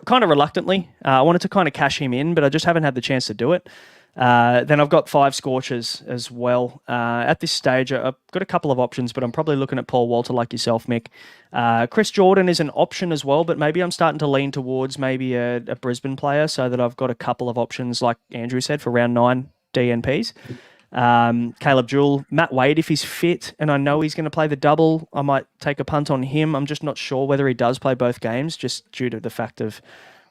kind of reluctantly. I wanted to kind of cash him in, but I just haven't had the chance to do it. Then I've got 5 scorchers as well. At this stage, I've got a couple of options, but I'm probably looking at Paul Walter like yourself, Mick. Chris Jordan is an option as well, but maybe I'm starting to lean towards maybe a Brisbane player so that I've got a couple of options, like Andrew said, for round 9 DNPs. Caleb Jewell, Matt Wade, if he's fit and I know he's going to play the double, I might take a punt on him. I'm just not sure whether he does play both games just due to the fact of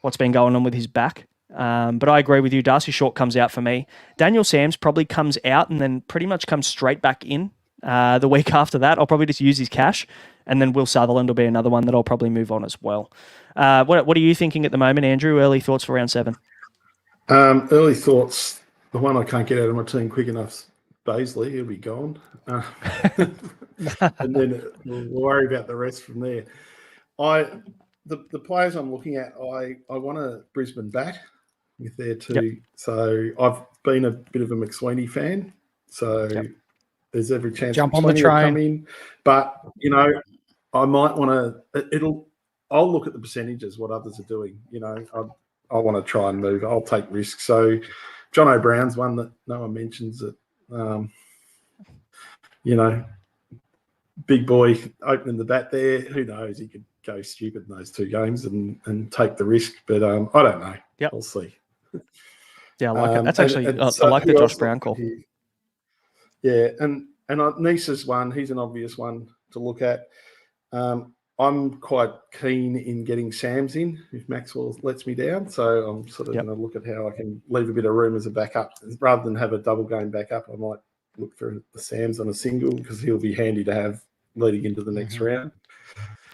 what's been going on with his back. But I agree with you. Darcy Short comes out for me. Daniel Sams probably comes out and then pretty much comes straight back in the week after that. I'll probably just use his cash, and then Will Sutherland will be another one that I'll probably move on as well. What are you thinking at the moment, Andrew? Early thoughts for round 7? Early thoughts. The one I can't get out of my team quick enough, Baisley, he'll be gone. And then we'll worry about the rest from there. The players I'm looking at, I want a Brisbane bat with there too. Yep. So I've been a bit of a McSweeney fan. So there's every chance Jump on the plenty will train. come in. But, I might want to I'll look at the percentages, what others are doing. I want to try and move. I'll take risks. So John O'Brown's one that no one mentions that, big boy opening the bat there. Who knows? He could go stupid in those 2 games and take the risk. But I don't know. Yep. We'll see. Yeah, I like it. That's actually, I so like the who Josh else Brown call. here? Yeah, and Nisa's one. He's an obvious one to look at. I'm quite keen in getting Sams in if Maxwell lets me down. So I'm sort of going to look at how I can leave a bit of room as a backup. Rather than have a double game backup, I might look for the Sams on a single because he'll be handy to have leading into the next round.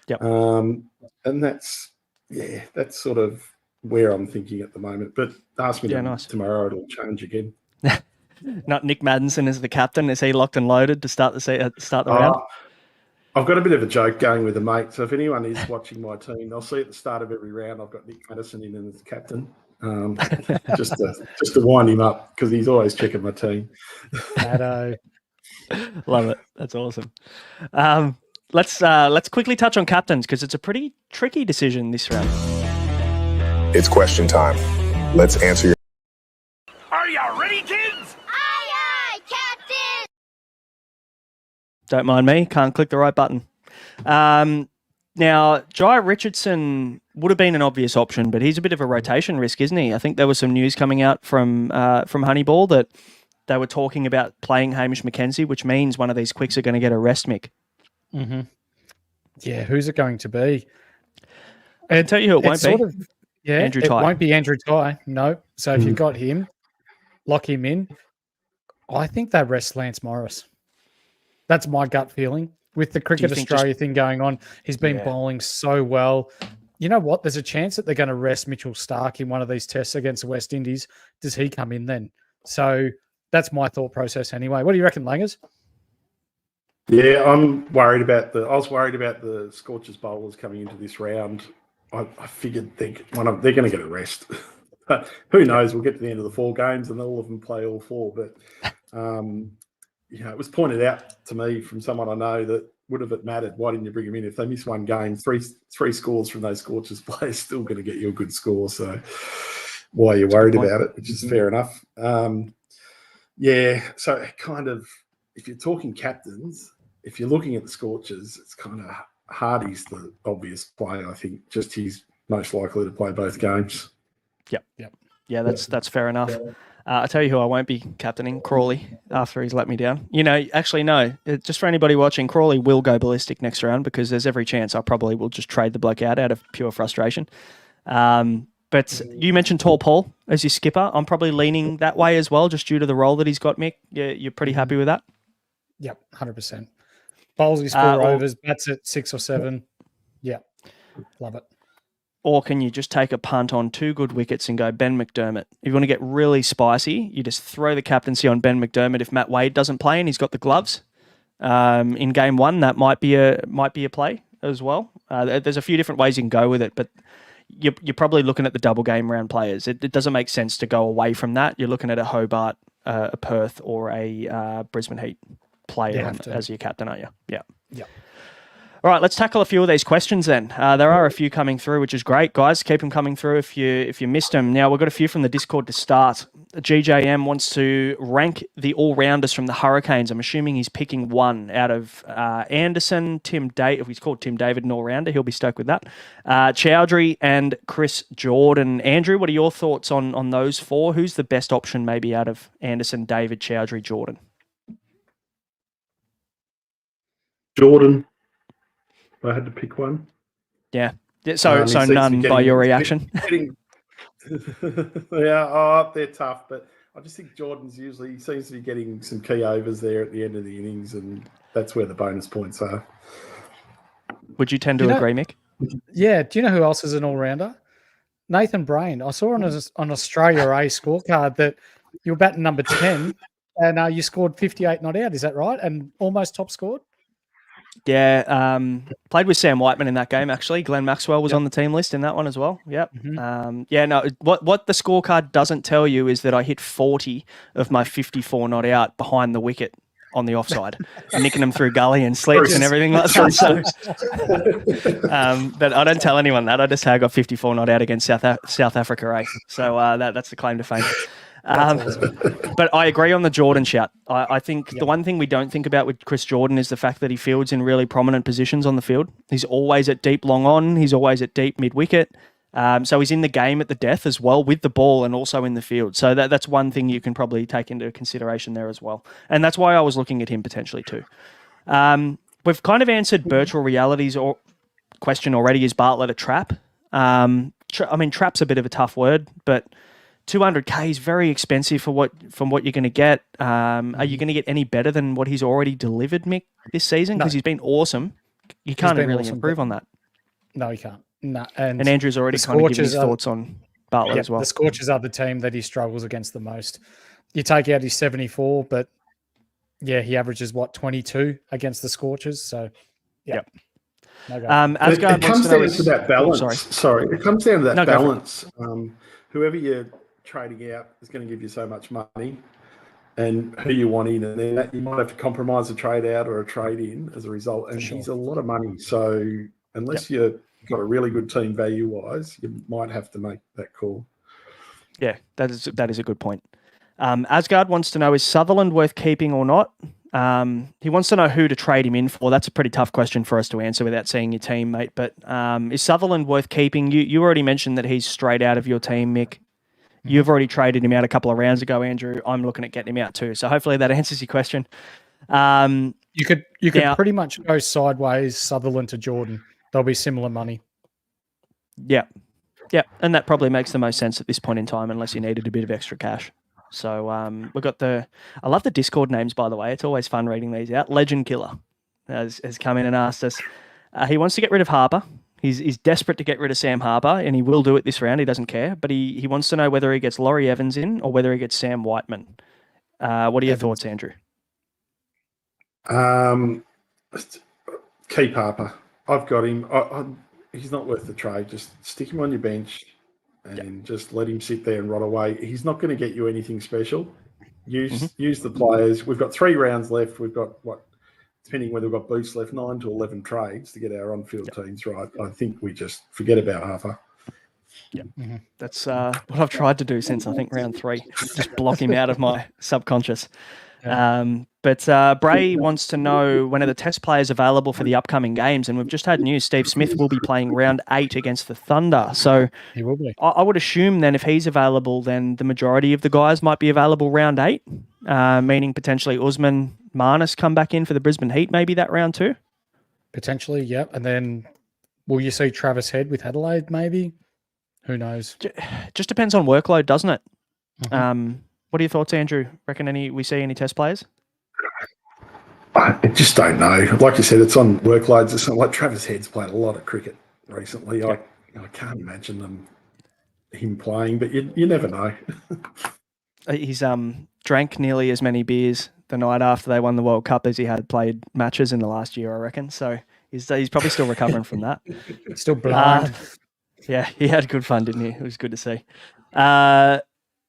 Yep. And that's sort of where I'm thinking at the moment. But ask me tomorrow, it'll change again. Not Nick Maddinson as the captain. Is he locked and loaded to start the round? I've got a bit of a joke going with a mate. So if anyone is watching my team, they'll see at the start of every round I've got Nick Maddinson in as captain, just to wind him up because he's always checking my team. Love it. That's awesome. Let's quickly touch on captains because it's a pretty tricky decision this round. It's question time. Let's answer your. Are you ready, kids? Aye, aye, Captain! Don't mind me. Can't click the right button. Now, Jai Richardson would have been an obvious option, but he's a bit of a rotation risk, isn't he? I think there was some news coming out from Honeyball that they were talking about playing Hamish McKenzie, which means one of these quicks are going to get a rest, Mick. Mm-hmm. Yeah, who's it going to be? I can tell you who it won't be. Andrew Tye. It won't be Andrew Tye, no. So if you've got him, lock him in. I think they rest Lance Morris. That's my gut feeling. With the Cricket Australia thing going on, he's been bowling so well. You know what? There's a chance that they're going to rest Mitchell Starc in one of these tests against the West Indies. Does he come in then? So that's my thought process anyway. What do you reckon, Langers? Yeah, I'm worried about I was worried about the Scorchers bowlers coming into this round. I figured they're going to get a rest. But who knows? We'll get to the end of the 4 games and all of them play all 4. But it was pointed out to me from someone I know that would have it mattered? Why didn't you bring them in? If they miss one game, three scores from those Scorchers players still going to get you a good score. So why are you worried about it? Which is fair enough. So kind of, if you're talking captains, if you're looking at the Scorchers, it's kind of Hardy's the obvious play. I think just he's most likely to play both games. Yep. Yeah, that's fair enough. I'll tell you who I won't be captaining, Crawley, after he's let me down. Actually, no. Just for anybody watching, Crawley will go ballistic next round because there's every chance I probably will just trade the bloke out of pure frustration. But you mentioned Tall Paul as your skipper. I'm probably leaning that way as well, just due to the role that he's got, Mick. You're pretty happy with that? Yep, 100%. Bowls his 4 overs, bats at 6 or 7. Yeah, love it. Or can you just take a punt on 2 good wickets and go Ben McDermott? If you want to get really spicy, you just throw the captaincy on Ben McDermott if Matt Wade doesn't play and he's got the gloves. In game 1, that might be a play as well. There's a few different ways you can go with it, but you're probably looking at the double game round players. It doesn't make sense to go away from that. You're looking at a Hobart, a Perth, or a Brisbane Heat player as your captain, aren't you? Yeah. All right, let's tackle a few of these questions then. There are a few coming through, which is great, guys. Keep them coming through if you missed them. Now, we've got a few from the Discord to start. GJM wants to rank the all-rounders from the Hurricanes. I'm assuming he's picking one out of Anderson, Tim David. If he's called Tim David an all-rounder, he'll be stoked with that. Chowdhury and Chris Jordan. Andrew, what are your thoughts on those 4? Who's the best option maybe out of Anderson, David, Chowdhury, Jordan? Jordan. I had to pick one. Yeah. So none by your reaction. They're tough, but I just think Jordan's usually seems to be getting some key overs there at the end of the innings, and that's where the bonus points are. Would you tend to agree, Mick? Yeah. Do you know who else is an all-rounder? Nathan Brain. I saw on Australia A scorecard that you were batting number 10 and you scored 58 not out. Is that right? And almost top scored? Yeah, played with Sam Whiteman in that game, actually. Glenn Maxwell was on the team list in that one as well. Yep. What the scorecard doesn't tell you is that I hit 40 of my 54 not out behind the wicket on the offside, nicking them through gully and slits and everything like that. So, but I don't tell anyone that. I just say I got 54 not out against South Africa, eh? So that's the claim to fame. But I agree on the Jordan shout. I think the one thing we don't think about with Chris Jordan is the fact that he fields in really prominent positions on the field. He's always at deep long on. He's always at deep mid-wicket. So he's in the game at the death as well with the ball and also in the field. So that's one thing you can probably take into consideration there as well. And that's why I was looking at him potentially too. We've kind of answered virtual realities question already. Is Bartlett a trap? Trap's a bit of a tough word, but 200K is very expensive from what you're going to get. Are you going to get any better than what he's already delivered, Mick, this season? Because he's been awesome. You can't really improve on that. No, you can't. No, and Andrew's already kind of given his thoughts on Bartlett as well. The Scorchers are the team that he struggles against the most. You take out his 74, but he averages 22 against the Scorchers. So No it comes down to that balance. It comes down to that balance. Whoever you're trading out is going to give you so much money, and who you want in, and then you might have to compromise a trade out or a trade in as a result. And he's a lot of money, so unless you've got a really good team value wise, you might have to make that call. Yeah, that is a good point. Asgard wants to know, is Sutherland worth keeping or not? He wants to know who to trade him in for. That's a pretty tough question for us to answer without seeing your team, mate. But is Sutherland worth keeping? You already mentioned that he's straight out of your team, Mick. You've already traded him out a couple of rounds ago, Andrew. I'm looking at getting him out too. So hopefully that answers your question. You could pretty much go sideways, Sutherland to Jordan. They'll be similar money. Yeah. Yeah. And that probably makes the most sense at this point in time, unless you needed a bit of extra cash. So we've got I love the Discord names, by the way. It's always fun reading these out. Legend Killer has come in and asked us. He wants to get rid of Harper. He's desperate to get rid of Sam Harper, and he will do it this round. He doesn't care. But he wants to know whether he gets Laurie Evans in or whether he gets Sam Whiteman. What are your thoughts, Andrew? Keep Harper. I've got him. He's not worth the trade. Just stick him on your bench and just let him sit there and rot away. He's not going to get you anything special. Use the players. We've got 3 rounds left. We've got, depending whether we've got boots left, 9 to 11 trades to get our on-field teams right. I think we just forget about Harper. Yeah, that's what I've tried to do since, I think, round 3. Just block him out of my subconscious. But Bray wants to know, when are the test players available for the upcoming games? And we've just had news, Steve Smith will be playing round 8 against the Thunder. So he will be. I would assume then if he's available, then the majority of the guys might be available round 8, meaning potentially Usman, Marnus come back in for the Brisbane Heat, maybe that round 2? Potentially, yep. And then will you see Travis Head with Adelaide, maybe? Who knows? Just depends on workload, doesn't it? What are your thoughts, Andrew? Reckon we see any test players? I just don't know. Like you said, it's on workloads. It's not like Travis Head's played a lot of cricket recently. I can't imagine him playing, but you never know. He's drank nearly as many beers the night after they won the World Cup as he had played matches in the last year, I reckon. So he's probably still recovering from that. Still blind. Yeah, he had good fun, didn't he? It was good to see.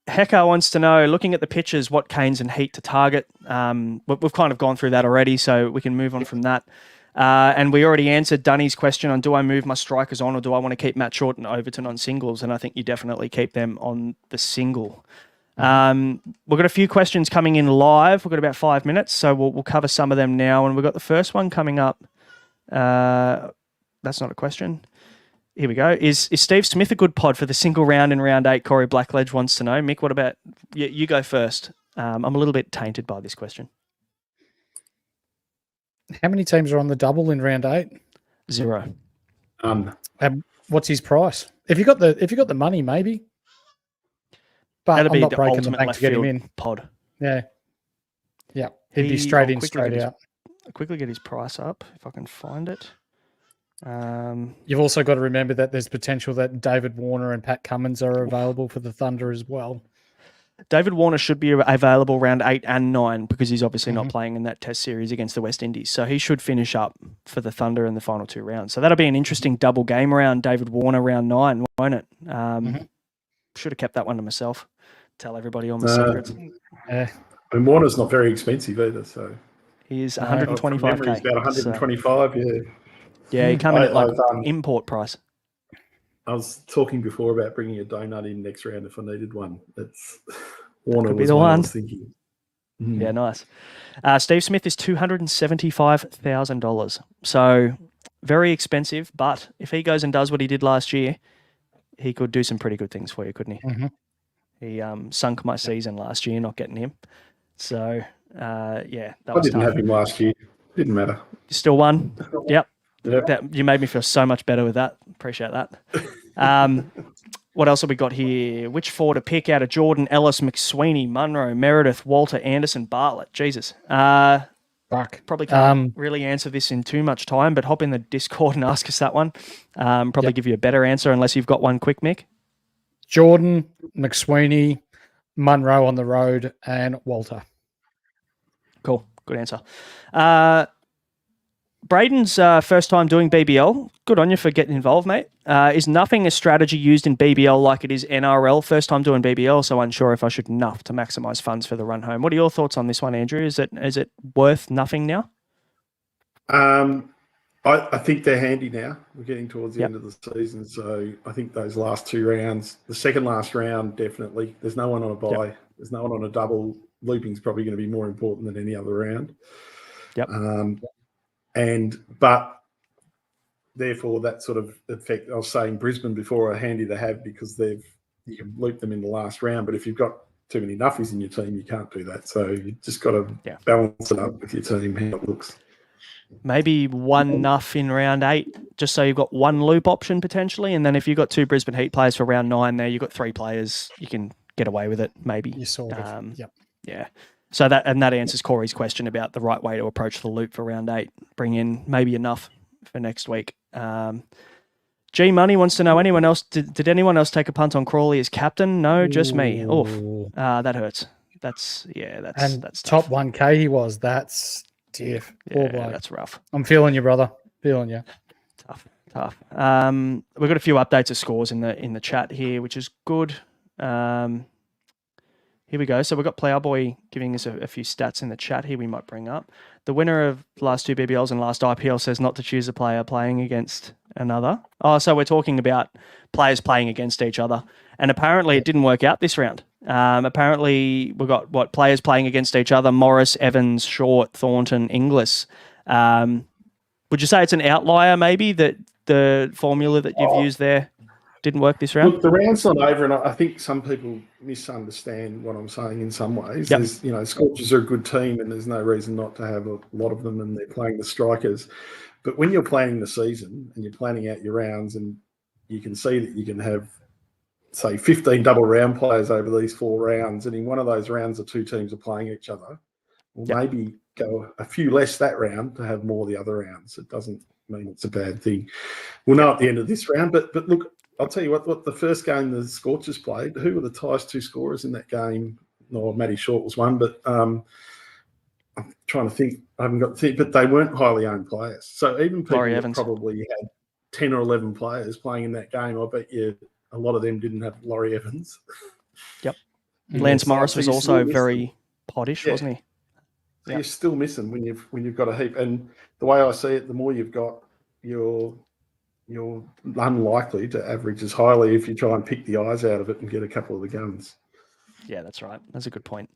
Hecker wants to know, looking at the pitches, what Canes and Heat to target. We've kind of gone through that already, so we can move on from that. And we already answered Dunny's question on, do I move my strikers on or do I want to keep Matt Short and Overton on singles? And I think you definitely keep them on the single. We've got a few questions coming in live. We've got about 5 minutes, so we'll cover some of them now. And we've got the first one coming up. That's not a question. Here we go. Is Steve Smith a good pod for the single round in round 8? Corey Blackledge wants to know. Mick, what about you? Go first. I'm a little bit tainted by this question. How many teams are on the double in round 8? 0. What's his price? If you got the money, maybe. But that'd be I'm not the breaking the ultimate bank left to get him field in. pod. Yeah. He'd be straight in, straight out. I'll quickly get his price up if I can find it. You've also got to remember that there's potential that David Warner and Pat Cummins are available for the Thunder as well. David Warner should be available round 8 and 9 because he's obviously not playing in that test series against the West Indies. So he should finish up for the Thunder in the final 2 rounds. So that'll be an interesting double game round, David Warner round 9, won't it? Should have kept that one to myself. Tell everybody all my secrets. And Warner's not very expensive either, so he is 125k. He's about 125, Yeah, he come in at like import price. I was talking before about bringing a donut in next round if I needed one. That's Warner be was the one I one. was thinking. Yeah, nice. Steve Smith is $275,000. So very expensive, but if he goes and does what he did last year, he could do some pretty good things for you, couldn't he? He sunk my season last year, not getting him. So, that I was didn't tough. have him last year. Didn't matter. You still won? Yep. Yep. You made me feel so much better with that. Appreciate that. What else have we got here? Which 4 to pick out of Jordan, Ellis, McSweeney, Munro, Meredith, Walter, Anderson, Bartlett? Jesus. Probably can't really answer this in too much time, but hop in the Discord and ask us that one. Probably give you a better answer unless you've got one quick, Mick. Jordan, McSweeney, Munro on the road, and Walter. Cool. Good answer. Braden's first time doing BBL. Good on you for getting involved, mate. Is nothing a strategy used in BBL like it is NRL? First time doing BBL, so unsure if I should enough to maximise funds for the run home. What are your thoughts on this one, Andrew? Is it worth nothing now? I think they're handy now. We're getting towards the end of the season, so I think those last 2 rounds, the second last round, definitely. There's no one on a bye. There's no one on a double. Looping's probably going to be more important than any other round. But therefore, that sort of effect, I was saying Brisbane before, are handy to have because you can loop them in the last round. But if you've got too many nuffies in your team, you can't do that. So you just got to balance it up with your team, how it looks. Maybe one nuff in round 8, just so you've got one loop option potentially. And then if you've got 2 Brisbane Heat players for round 9 there, you've got 3 players, you can get away with it, maybe. You sort of, Yeah. So that answers Corey's question about the right way to approach the loop for round 8. Bring in maybe enough for next week. G Money wants to know, anyone else? Did anyone else take a punt on Crawley as captain? No, just me. Oof. That hurts. That's top tough. 1K he was. That's stiff. Yeah, that's rough. I'm feeling you, brother. Feeling you. Tough. We've got a few updates of scores in the chat here, which is good. Here we go. So we've got Plowboy giving us a few stats in the chat here we might bring up. The winner of the last 2 BBLs and last IPL says not to choose a player playing against another. Oh, so we're talking about players playing against each other. And apparently it didn't work out this round. Apparently we've got players playing against each other: Morris, Evans, Short, Thornton, Inglis. Would you say it's an outlier maybe that the formula that you've used there didn't work this round? Look, the round's not over, and I think some people misunderstand what I'm saying in some ways. Scorchers are a good team, and there's no reason not to have a lot of them, and they're playing the strikers. But when you're planning the season and you're planning out your rounds, and you can see that you can have, say, 15 double round players over these 4 rounds, and in one of those rounds the 2 teams are playing each other, maybe go a few less that round to have more the other rounds. It doesn't mean it's a bad thing. We'll know at the end of this round, but look, I'll tell you what the first game the Scorchers played, who were the highest 2 scorers in that game? No, Matty Short was one, but I'm trying to think. I haven't got to think, but they weren't highly owned players. So even people that probably had 10 or 11 players playing in that game, I bet you a lot of them didn't have Laurie Evans. Yep. Lance Morris was also very poddish, wasn't he? So you're still missing when you've got a heap. And the way I see it, the more you've got, you're unlikely to average as highly if you try and pick the eyes out of it and get a couple of the guns. Yeah, that's right. That's a good point.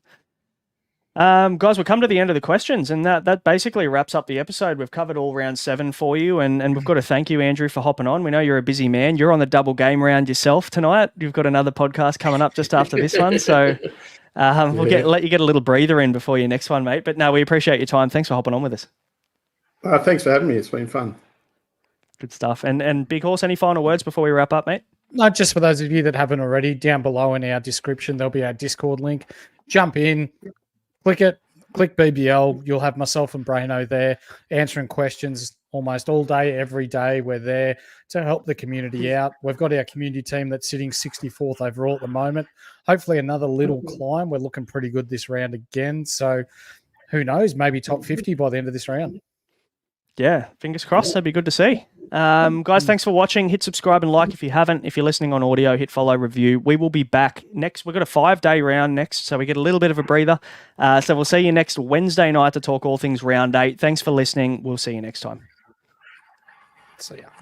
Guys, we've come to the end of the questions, and that basically wraps up the episode. We've covered all round 7 for you, and we've got to thank you, Andrew, for hopping on. We know you're a busy man. You're on the double game round yourself tonight. You've got another podcast coming up just after this one, so we'll let you get a little breather in before your next one, mate. But no, we appreciate your time. Thanks for hopping on with us. Thanks for having me. It's been fun. Good stuff. And Big Horse, any final words before we wrap up, mate? No, just for those of you that haven't already, down below in our description, there'll be our Discord link. Jump in, click it, click BBL. You'll have myself and Braino there answering questions almost all day, every day. We're there to help the community out. We've got our community team that's sitting 64th overall at the moment. Hopefully another little climb. We're looking pretty good this round again. So who knows, maybe top 50 by the end of this round. Yeah, fingers crossed. That'd be good to see. Guys, thanks for watching. Hit subscribe and like if you haven't. If you're listening on audio, hit follow, review. We will be back next. We've got a 5-day round next, so we get a little bit of a breather. So we'll see you next Wednesday night to talk all things round 8. Thanks for listening. We'll see you next time. See ya.